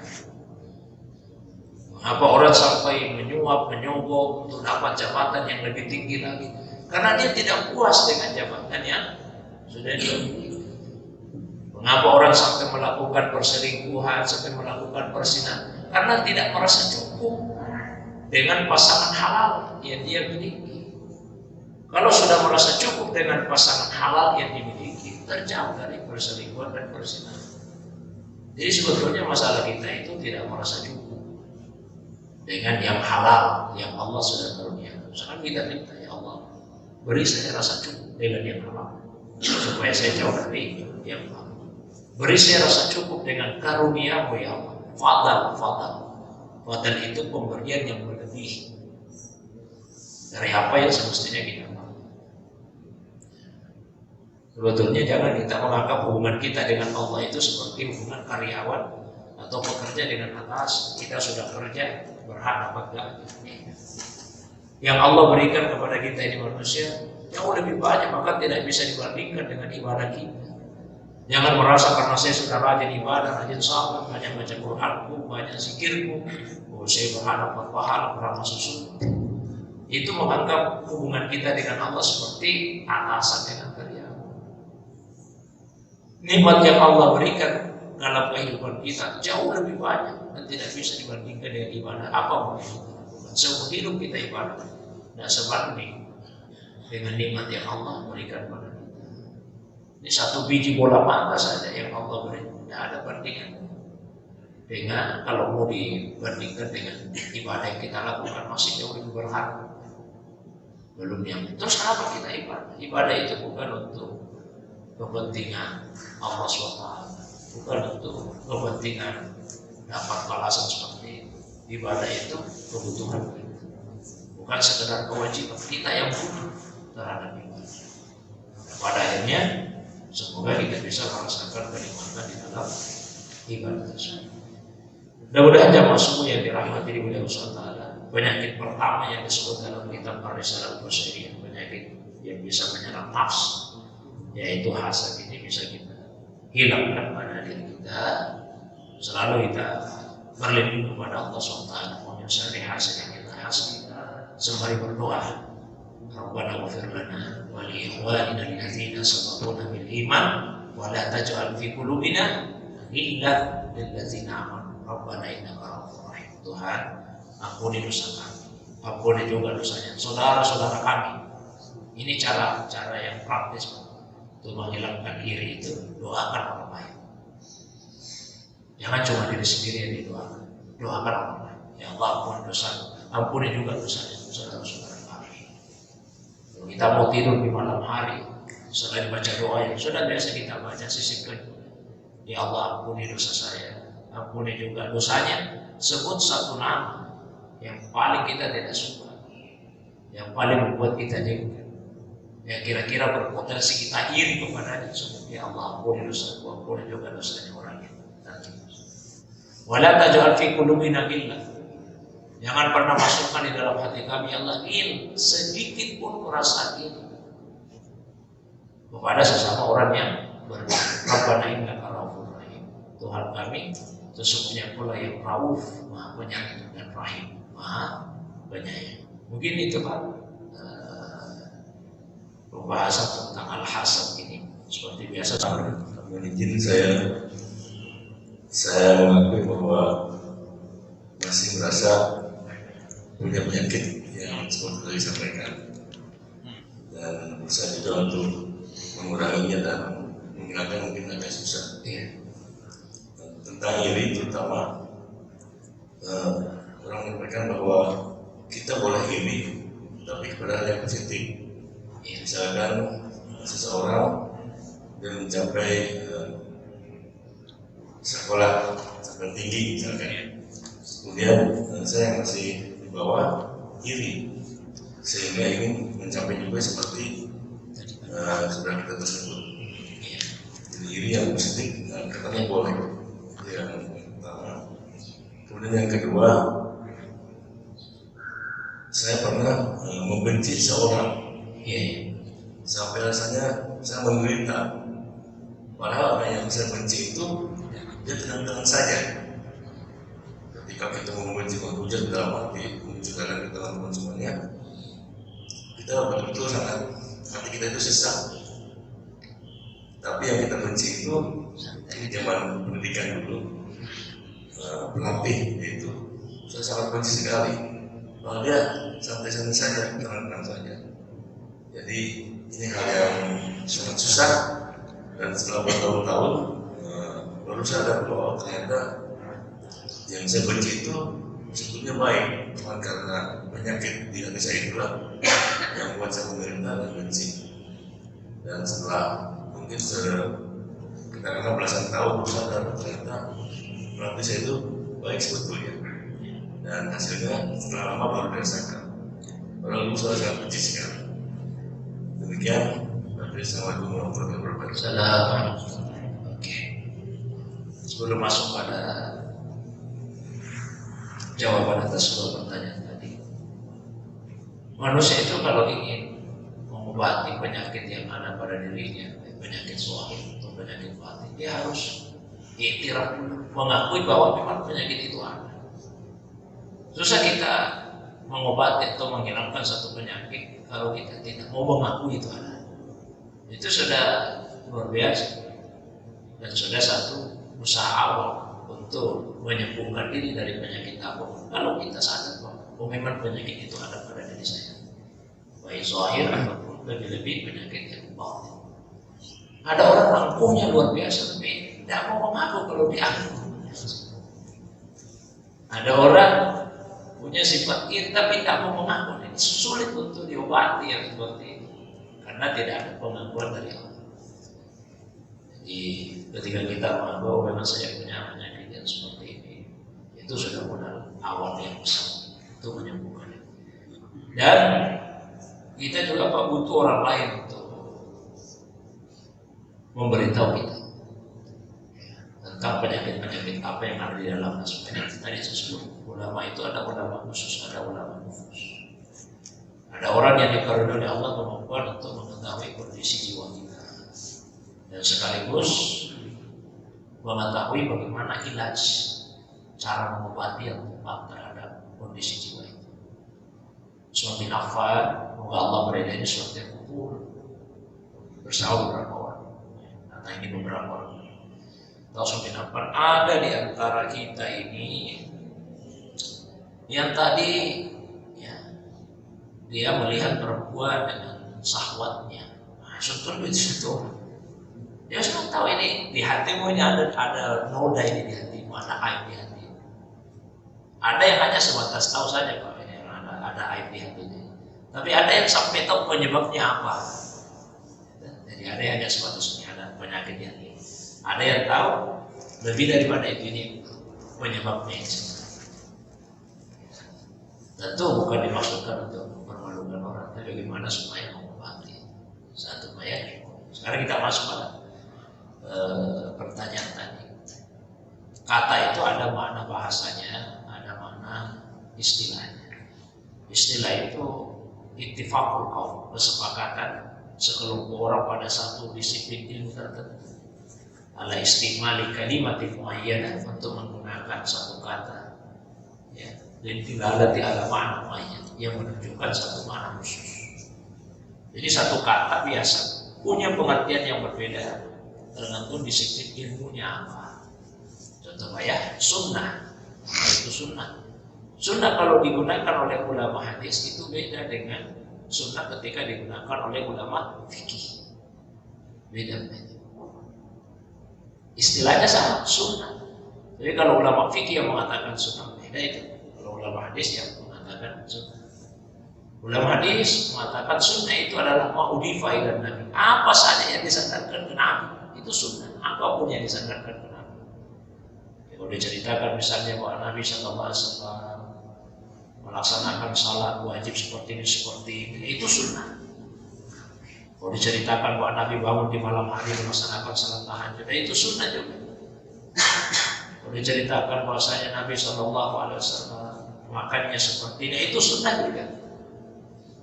Mengapa orang sampai menyuap, menyogok untuk dapat jabatan yang lebih tinggi lagi? Karena dia tidak puas dengan jabatan yang sudah dimiliki. Mengapa orang sampai melakukan perselingkuhan, sampai melakukan perzinahan? Karena tidak merasa cukup dengan pasangan halal yang dia miliki. Kalau sudah merasa cukup dengan pasangan halal yang dimiliki, terjauh dari perselingkuhan dan perzinahan. Jadi sebetulnya masalah kita itu tidak merasa cukup dengan yang halal yang Allah sudah karuniakan. Misalkan kita minta, ya Allah, beri saya rasa cukup dengan yang halal supaya saya jauh dari yang halal. Beri saya rasa cukup dengan karunia-Mu ya Allah. Fadal itu pemberian yang berlebih dari apa yang semestinya kita mau. Sebetulnya jangan kita menganggap hubungan kita dengan Allah itu seperti hubungan karyawan atau pekerja dengan atas. Kita sudah kerja, berhak apa enggak. Yang Allah berikan kepada kita ini manusia jauh lebih banyak, maka tidak bisa dibandingkan dengan ibadah kita. Jangan merasa karena saya sudah rajin ibadah, rajin salat, banyak baca Quranku, banyak zikirku, saya berhak dapat pahala, berhak masuk surga. Itu menganggap hubungan kita dengan Allah seperti atasan dengan karyawan. Nikmat yang Allah berikan dalam kehidupan kita jauh lebih banyak dan tidak bisa dibandingkan dengan ibadah apapun yang kita lakukan. Seumur hidup kita ibadah, tidak sebanding dengan nikmat yang Allah berikan pada kita. Ini satu biji bola mata saja yang Allah beri, tidak ada bandingan. Dengan kalau mau dibandingkan dengan ibadah yang kita lakukan masih jauh lebih berharga. Belum yang terus kenapa kita ibadah? Ibadah itu bukan untuk kepentingan Allah SWT, bukan untuk kepentingan dapat balasan seperti itu. Ibadah itu kebutuhan kita, bukan sekedar kewajiban kita yang butuh terhadap ibadah. Pada akhirnya semoga kita bisa merasakan kenikmatan di dalam ibadah tersebut. Mudah-mudahan jamaah semua yang dirahmati oleh Allah SWT, penyakit pertama yang disebut dalam kitab Ar-Risalah Al-Busairiyah, penyakit yang bisa menyerang nafsu, yaitu hasad, ini bisa kita hilangkan pada diri kita. Selalu kita berlindung kepada Allah SWT, menyelesaikan hasad yang kita hasad. Sembari berdoa, Rabbana ighfir lana wa li ikhwanina alladzina sabaquna bil iman wa la taj'al fi qulubina ghillan lil ladzina amanu Rabbana innaka ghafurur rahim. Tuhan, ampuni dosa kami, ampuni juga dosanya saudara-saudara kami. Ini cara yang praktis untuk menghilangkan iri itu. Doakan orang lain. Jangan cuma diri sendiri yang didoakan. Doakan orang lain. Ya Allah, ampuni dosa, ampuni juga dosanya saudara-saudara kami. Kalau kita mau tidur di malam hari, selain baca doa yang sudah biasa kita baca, sisipkan. Ya Allah, ampuni dosa saya, ampuni juga dosanya. Sebut satu nama yang paling kita tidak suka, yang paling membuat kita jengkel, yang kira-kira berpotensi kita iri kepadanya. Sebut, ya Allah, ampuni dosaku, ampuni juga dosanya orang itu. Wala taj'al fi qulubina ghillan. Jangan pernah masukkan di dalam hati kami Allah sedikit pun perasaan ini. kepada sesama orang yang beriman. Rabbana innaka raufur rahim. Tuhan kami sesungguhnya pula yang rauf, maha penyayang, dan rahim, maha penyayang. Mungkin itu Pak pembahasan tentang al-hasad ini. Seperti biasa izin saya mengakui bahwa masih merasa punya penyakit yang seperti tadi sampaikan, dan berusaha juga untuk menguranginya dan menghilangkan mungkin agak susah. Tentang iri terutama orang menyampaikan bahwa kita boleh iri tapi kepada hal yang positif. Misalkan seseorang dan mencapai sekolah sampai tinggi misalkan, kemudian saya masih di bawah, iri sehingga ingin mencapai juga seperti saudara kita tersebut. Jadi iri yang positif katanya boleh, yang pertama. Kemudian yang kedua, saya pernah membenci seorang, sampai rasanya saya menderita. Padahal apa yang saya benci itu dia tenang-tenang saja. Ketika kita membenci menghujat dalam arti menunjukkan ke teman-teman semuanya, kita betul-betul sangat, hati kita itu sesak. Tapi yang kita benci itu di zaman pendidikan dulu, pelatih itu saya sangat benci sekali. Kalau dia santai-santai saja, tenang-tenang saja. Jadi ini hal yang sangat susah, dan setelah bertahun-tahun baru sadar bahwa ternyata yang saya benci itu sebetulnya baik, cuma karena penyakit di hati saya itulah yang membuat saya menderita dan benci. Dan setelah mungkin kita belasan tahun sadar ternyata pelatih saya itu baik sebetulnya, dan hasilnya setelah lama baru dirasakan. Orang dulu saya sangat benci sekali. Demikian. Assalamualaikum warahmatullahi wabarakatuh. Assalamualaikum. Oke. Sebelum masuk pada jawaban atas dua pertanyaan tadi, manusia itu kalau ingin mengobati penyakit yang ada pada dirinya, penyakit zahir atau penyakit batin, dia harus iktiraf dulu, mengakui bahwa memang penyakit itu ada. Susah kita mengobati atau menghilangkan satu penyakit kalau kita tidak mau mengakui itu ada. Itu sudah luar biasa, dan sudah satu usaha awal untuk menyembuhkan diri dari penyakit apapun. Kalau kita sadar bahwa memang penyakit itu ada pada diri saya, baik zahir ataupun lebih-lebih penyakit yang batin. Ada orang mampunya luar biasa tapi tidak mau mengaku kalau dia ada orang punya sifat iri tapi tidak mau mengaku. Ini sulit untuk diobati yang seperti itu karena tidak ada pengakuan dari Allah. Jadi ketika kita mengaku memang saya punya penyakit yang seperti ini, itu sudah modal awal yang besar untuk menyembuhkan. Dan kita juga butuh orang lain untuk memberitahu kita tentang penyakit-penyakit apa yang ada di dalam supaya tadi sesuatu. Ulama itu ada ulama khusus, ada ulama khusus. Ada orang yang dikaruniai oleh Allah kemampuan untuk mengetahui kondisi jiwa kita dan sekaligus mengetahui bagaimana ilaj, cara mengobati yang tepat terhadap kondisi jiwa itu. Surat An-Nafal, semoga Allah beredanya surat yang kubur bersama beberapa orang. Nah ini beberapa orang. Surat An-Nafal ada di antara kita ini yang tadi dia melihat perempuan dengan syahwatnya. Nah, sebetulnya itu dia sudah tahu ini di hatimu ini ada noda ini di hatimu, ada aib di hati. Ada yang hanya sebatas tahu saja kalau ini ada aib di hatinya. Tapi ada yang sampai tahu penyebabnya apa. Jadi ada yang hanya sebatas ini ada penyakit di hati. Ada yang tahu lebih daripada itu ini penyebabnya itu. Tentu bukan dimaksudkan untuk mempermalukan orang, tapi bagaimana supaya mengobati satu mayat. Sekarang kita masuk pada pertanyaan tadi. Kata itu ada makna bahasanya, ada makna istilahnya. Istilah itu ittifaqul qaul, kesepakatan sekelompok orang pada satu disiplin ilmu tertentu. Ala istimali kalimatin muayyanah, untuk menggunakan satu kata, ya, dan dilalati ala makna muayyan yang menunjukkan satu makna khusus. Jadi satu kata biasa punya pengertian yang berbeda tergantung disiplin ilmunya apa. Contoh ya, sunnah. Itu sunnah. Sunnah kalau digunakan oleh ulama hadis itu beda dengan sunnah ketika digunakan oleh ulama fikih. Beda. Istilahnya sama, sunnah. Jadi kalau ulama fikih yang mengatakan sunnah beda itu. Kalau ulama hadis yang mengatakan sunnah. Ulama hadis mengatakan sunnah itu adalah ma'udifa ila Nabi. Apa saja yang disandarkan ke Nabi itu sunnah. Apapun yang disandarkan ke Nabi. Kalau diceritakan misalnya bahwa Nabi SAW melaksanakan salat wajib seperti ini, itu sunnah. Kalau diceritakan bahwa Nabi bangun di malam hari melaksanakan salat tahajud, itu sunnah juga. Kalau diceritakan bahwasanya Nabi SAW makannya seperti ini, itu sunnah juga.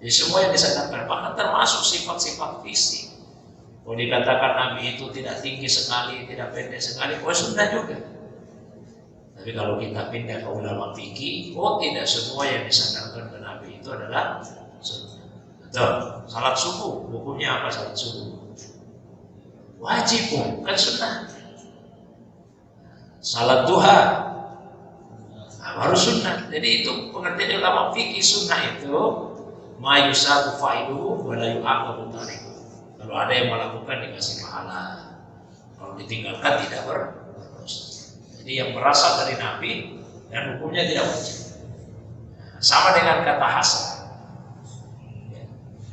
Jadi semua yang disandarkan, bahkan termasuk sifat-sifat fisik. Kalau dikatakan Nabi itu tidak tinggi sekali, tidak pendek sekali, sunnah juga. Tapi kalau kita pindah ke ulama fikih, tidak semua yang disandarkan ke Nabi itu adalah sunnah. Salat subuh, hukumnya apa salat subuh? Wajib, kan sunnah. Salat duha, baru sunnah. Jadi itu pengertian ulama fikih. Sunnah itu ma yusabu fa'iluhu wa la yu'aqabu tariku. Kalau ada yang melakukan dikasih pahala, kalau ditinggalkan tidak berdosa. Jadi yang berasal dari Nabi dan hukumnya tidak wajib. Sama dengan kata hasan.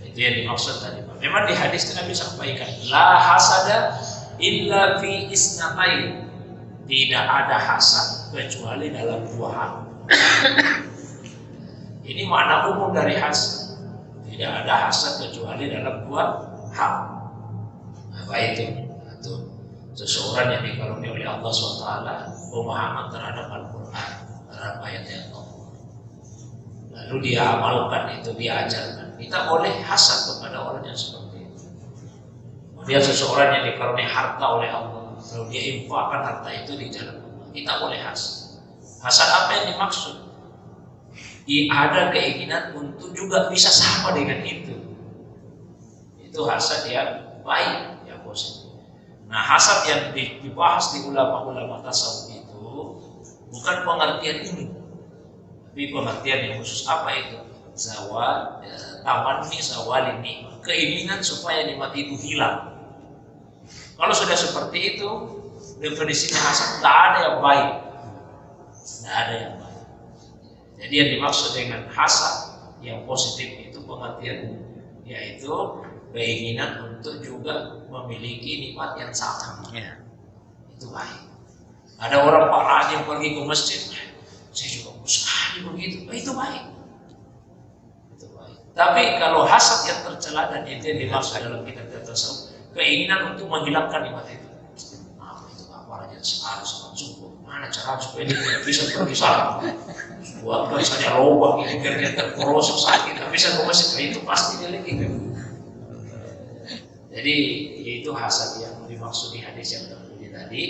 Itu yang dimaksud tadi. Memang di hadis itu Nabi sampaikan, la hasada illa fi isnatain. Tidak ada hasad kecuali dalam dua hal. Ini makna umum dari hasad. Tidak ada hasad kecuali dalam dua hal. Apa itu? Itu seseorang yang dikaruniai oleh Allah SWT pemahaman terhadap Al-Quran, terhadap ayat-ayat Allah. Lalu dia amalkan itu, dia ajarkan. Kita boleh hasad kepada orang yang seperti itu. Dia seseorang yang dikaruniai harta oleh Allah, lalu dia infakkan harta itu di jalan Allah. Kita boleh hasad. Hasad apa yang dimaksud? Ada keinginan untuk juga bisa sama dengan itu. Itu hasad yang baik, yang positif. Nah, hasad yang dibahas di ulama-ulama tasawuf itu bukan pengertian ini, tapi pengertian yang khusus. Apa itu? Tamanni zawalin nikmat, keinginan supaya nikmat itu hilang. Kalau sudah seperti itu, definisinya hasad tidak ada yang baik, tidak ada yang baik. Jadi yang dimaksud dengan hasad yang positif itu pengertian, yaitu keinginan untuk juga memiliki nikmat yang sama. Itu baik. Ada orang Pak rajin pergi ke masjid, saya juga sekali begitu, itu baik. Tapi kalau hasad yang tercela dan itu yang dimaksud dalam kitab tasawuf, keinginan untuk menghilangkan nikmat itu. Itu apa rajin sekali sholat subuh, mana cara supaya dia bisa pergi salat? Buat misalnya lubang ini biar dia terkorosok sakit, tapi bisa ke masjid, itu pasti dia lagi. Jadi itu hasad yang dimaksud di hadis yang terdiri tadi,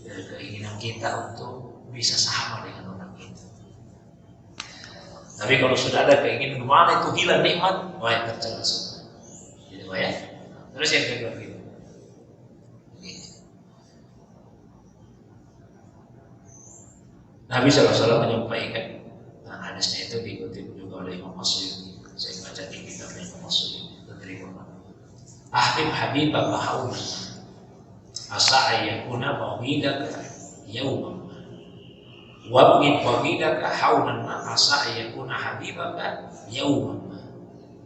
dari keinginan kita untuk bisa sama dengan orang itu. Tapi kalau sudah ada keinginan mana itu hilang nikmat, baik tercela semua. Jadi baik. Terus yang kedua gitu. Nabi SAW menyampaikan, dan hadisnya itu diikuti juga oleh Imam Masyudi. Saya baca di kitabnya Imam Masyudi, diterima. Ahbib habibaka haunan, asa ayyakuna bawidaka yawman. Wabgid bawidaka haunan, asa ayyakuna habibaka yawman.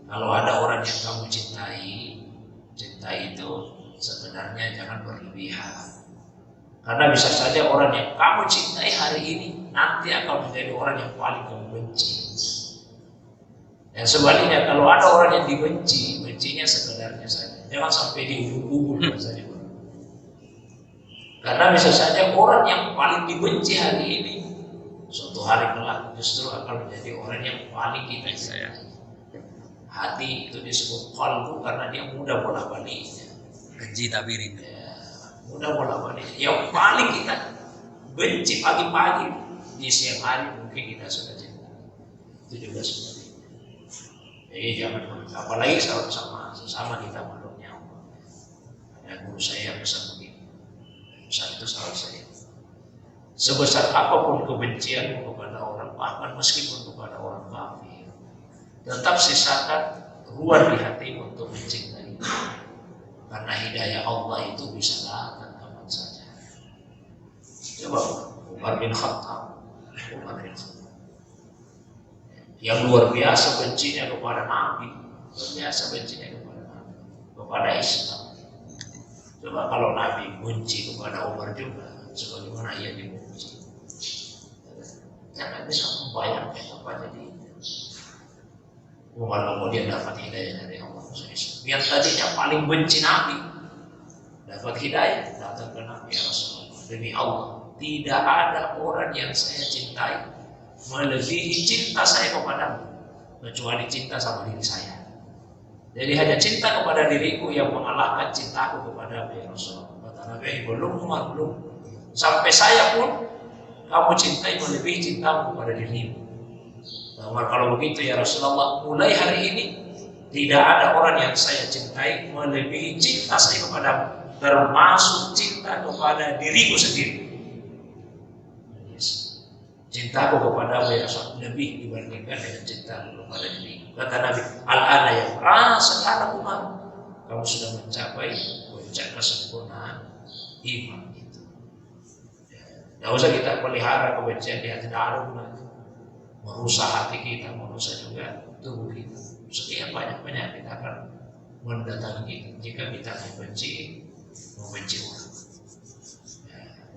Kalau ada orang yang kamu cintai, cinta itu sebenarnya jangan berlebihan. Karena bisa saja orang yang kamu cintai hari ini nanti akan menjadi orang yang paling kamu benci. Dan sebaliknya kalau ada orang yang dibenci, bencinya sekedarnya saja. Jangan sampai diubur-ubur saja. Karena bisa saja orang yang paling dibenci hari ini suatu hari kelak justru akan menjadi orang yang paling kita cintai. Hati itu disebut qalbu karena dia mudah bolak-balik. Keji tak piring. Ya, mudah bolak-balik. Yang paling kita benci pagi-pagi, di siang hari mungkin kita sudah cinta. Itu juga seperti itu. Jadi jangan, apalagi sama kita makhluk nyawa. Ada guru saya pesan begini. Pesan itu salah saya. Sebesar apapun kebencian kepada orang, bahkan meskipun kepada orang kafir, tetap sisakan ruang di hati untuk mencintai. Karena hidayah Allah itu bisa datang kapan saja. Coba Umar bin Khattab. Yang luar biasa bencinya kepada Nabi, luar biasa bencinya kepada Nabi, kepada Islam. Coba kalau Nabi benci kepada Umar juga, sebagaimana ia dibenci. Jangan bisa membayangkan apa jadi. Umar kemudian dapat hidayah dari Allah. Yang tadinya paling benci Nabi, dapat hidayah, datang ke Nabi ya Rasulullah. Demi Allah, tidak ada orang yang saya cintai melebihi cinta saya kepadamu, kecuali cinta sama diri saya. Jadi hanya cinta kepada diriku yang mengalahkan cintaku kepada ya Rasulullah. Kata Nabi, belum Umar, belum. Sampai saya pun kamu cintai melebihi cintamu kepada dirimu. Umar, kalau begitu ya Rasulullah, mulai hari ini tidak ada orang yang saya cintai melebihi cinta saya kepadamu, termasuk cinta kepada diriku sendiri. Cintaku kepadamu ya Rasul lebih dibandingkan dengan cintaku kepada diriku. Kata Nabi, al-ana ya sekarang Umar, kamu sudah mencapai puncak kesempurnaan iman itu. Tidak usah kita pelihara kebencian di hati, tidak ada, merusak hati kita, merusak juga tubuh kita. Sekian banyak penyakit akan mendatangi kita jika kita membenci orang.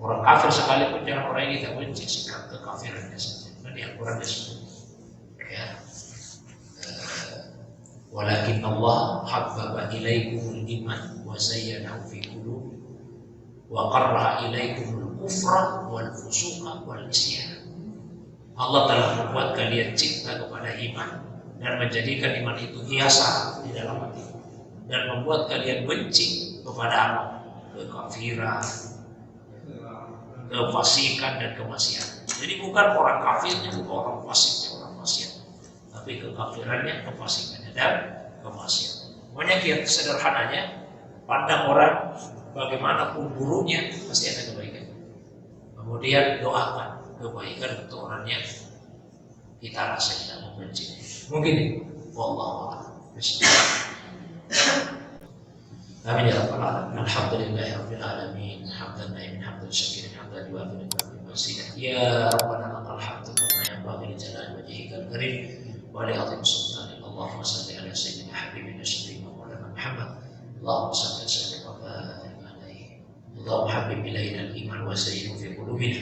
Orang kafir sekalipun jangan orang yang kita benci, sikap kekafirannya saja. Dan di Al-Quran disebut, ya, walakin Allah habbaba ilaikumul iman wa zayyanahu fi qulubikum wa qarraha ilaikumul kufra wal fusuqa wal isyan. Allah telah membuat kalian cinta kepada iman dan menjadikan iman itu hiasan di dalam hati, dan membuat kalian benci kepada apa? Kekafiran, kefasikan dan kemaksiatan. Jadi bukan orang kafirnya, bukan orang fasiknya, orang maksiat, tapi kekafirannya, kefasikannya dan kemaksiatan. Makanya sederhananya, pandang orang bagaimanapun buruknya pasti ada kebaikan. Kemudian doakan kebaikan untuk orang yang kita rasa tidak membenci. Mungkin itu. Wallahu a'lam. Amin ya rabbal alamin. Alhamdulillahi rabbil alamin. Hamdan naimin, hamdan syakirin, hamdan yuafi ni'matil wasilah. Ya rabbana lakal hamdu kama yanbaghi li jalali wajhikal karim wa li 'azimi sultanik. Allahumma shalli ala sayyidina habibina syafi'ina maulana Muhammad. Allahumma shalli ala sayyidina wa barik alaihi. Allahumma habbib ilaina al-iman wa zayyinhu fi qulubina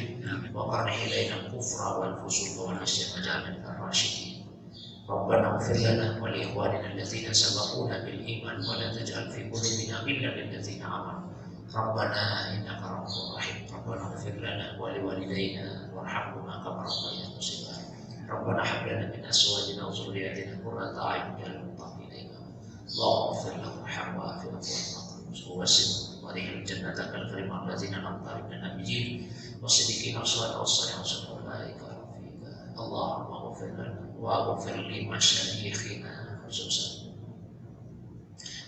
wa qarrih ilaina al-kufra wal fusuqa wal isyan waj'alna minal rasyidin. ربنا اغفر لنا ولإخواننا الذين سبقونا بالإيمان ولا تجعل في قلوبنا غلا للذين آمنوا ربنا إنك رؤوف رحيم. ربنا اغفر لنا ولوالدينا وارحمهما كما ربيانا صغارا. ربنا هب لنا من أزواجنا وذرياتنا قرة أعين واجعلنا للمتقين إماما. اللهم اغفر لهم وارحمهم وعافهم ووسعهم وادخلهم جنتك الكريم الذين أنعمت عليهم من النبيين والصديقين والشهداء والصالحين وحسن أولئك رفيقا. اللهم اغفر لنا واغفر لمشايخنا خصوصا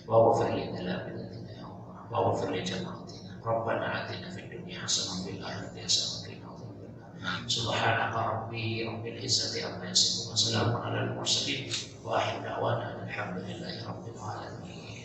واغفر لتلامذتنا يا الله واغفر لجماعتنا. ربنا آتنا في الدنيا حسنة وفي الآخرة حسنة وقنا عذاب النار. سبحانك ربي رب العزة عما يصفون وسلام على المرسلين وآخر دعوانا الحمد لله رب العالمين.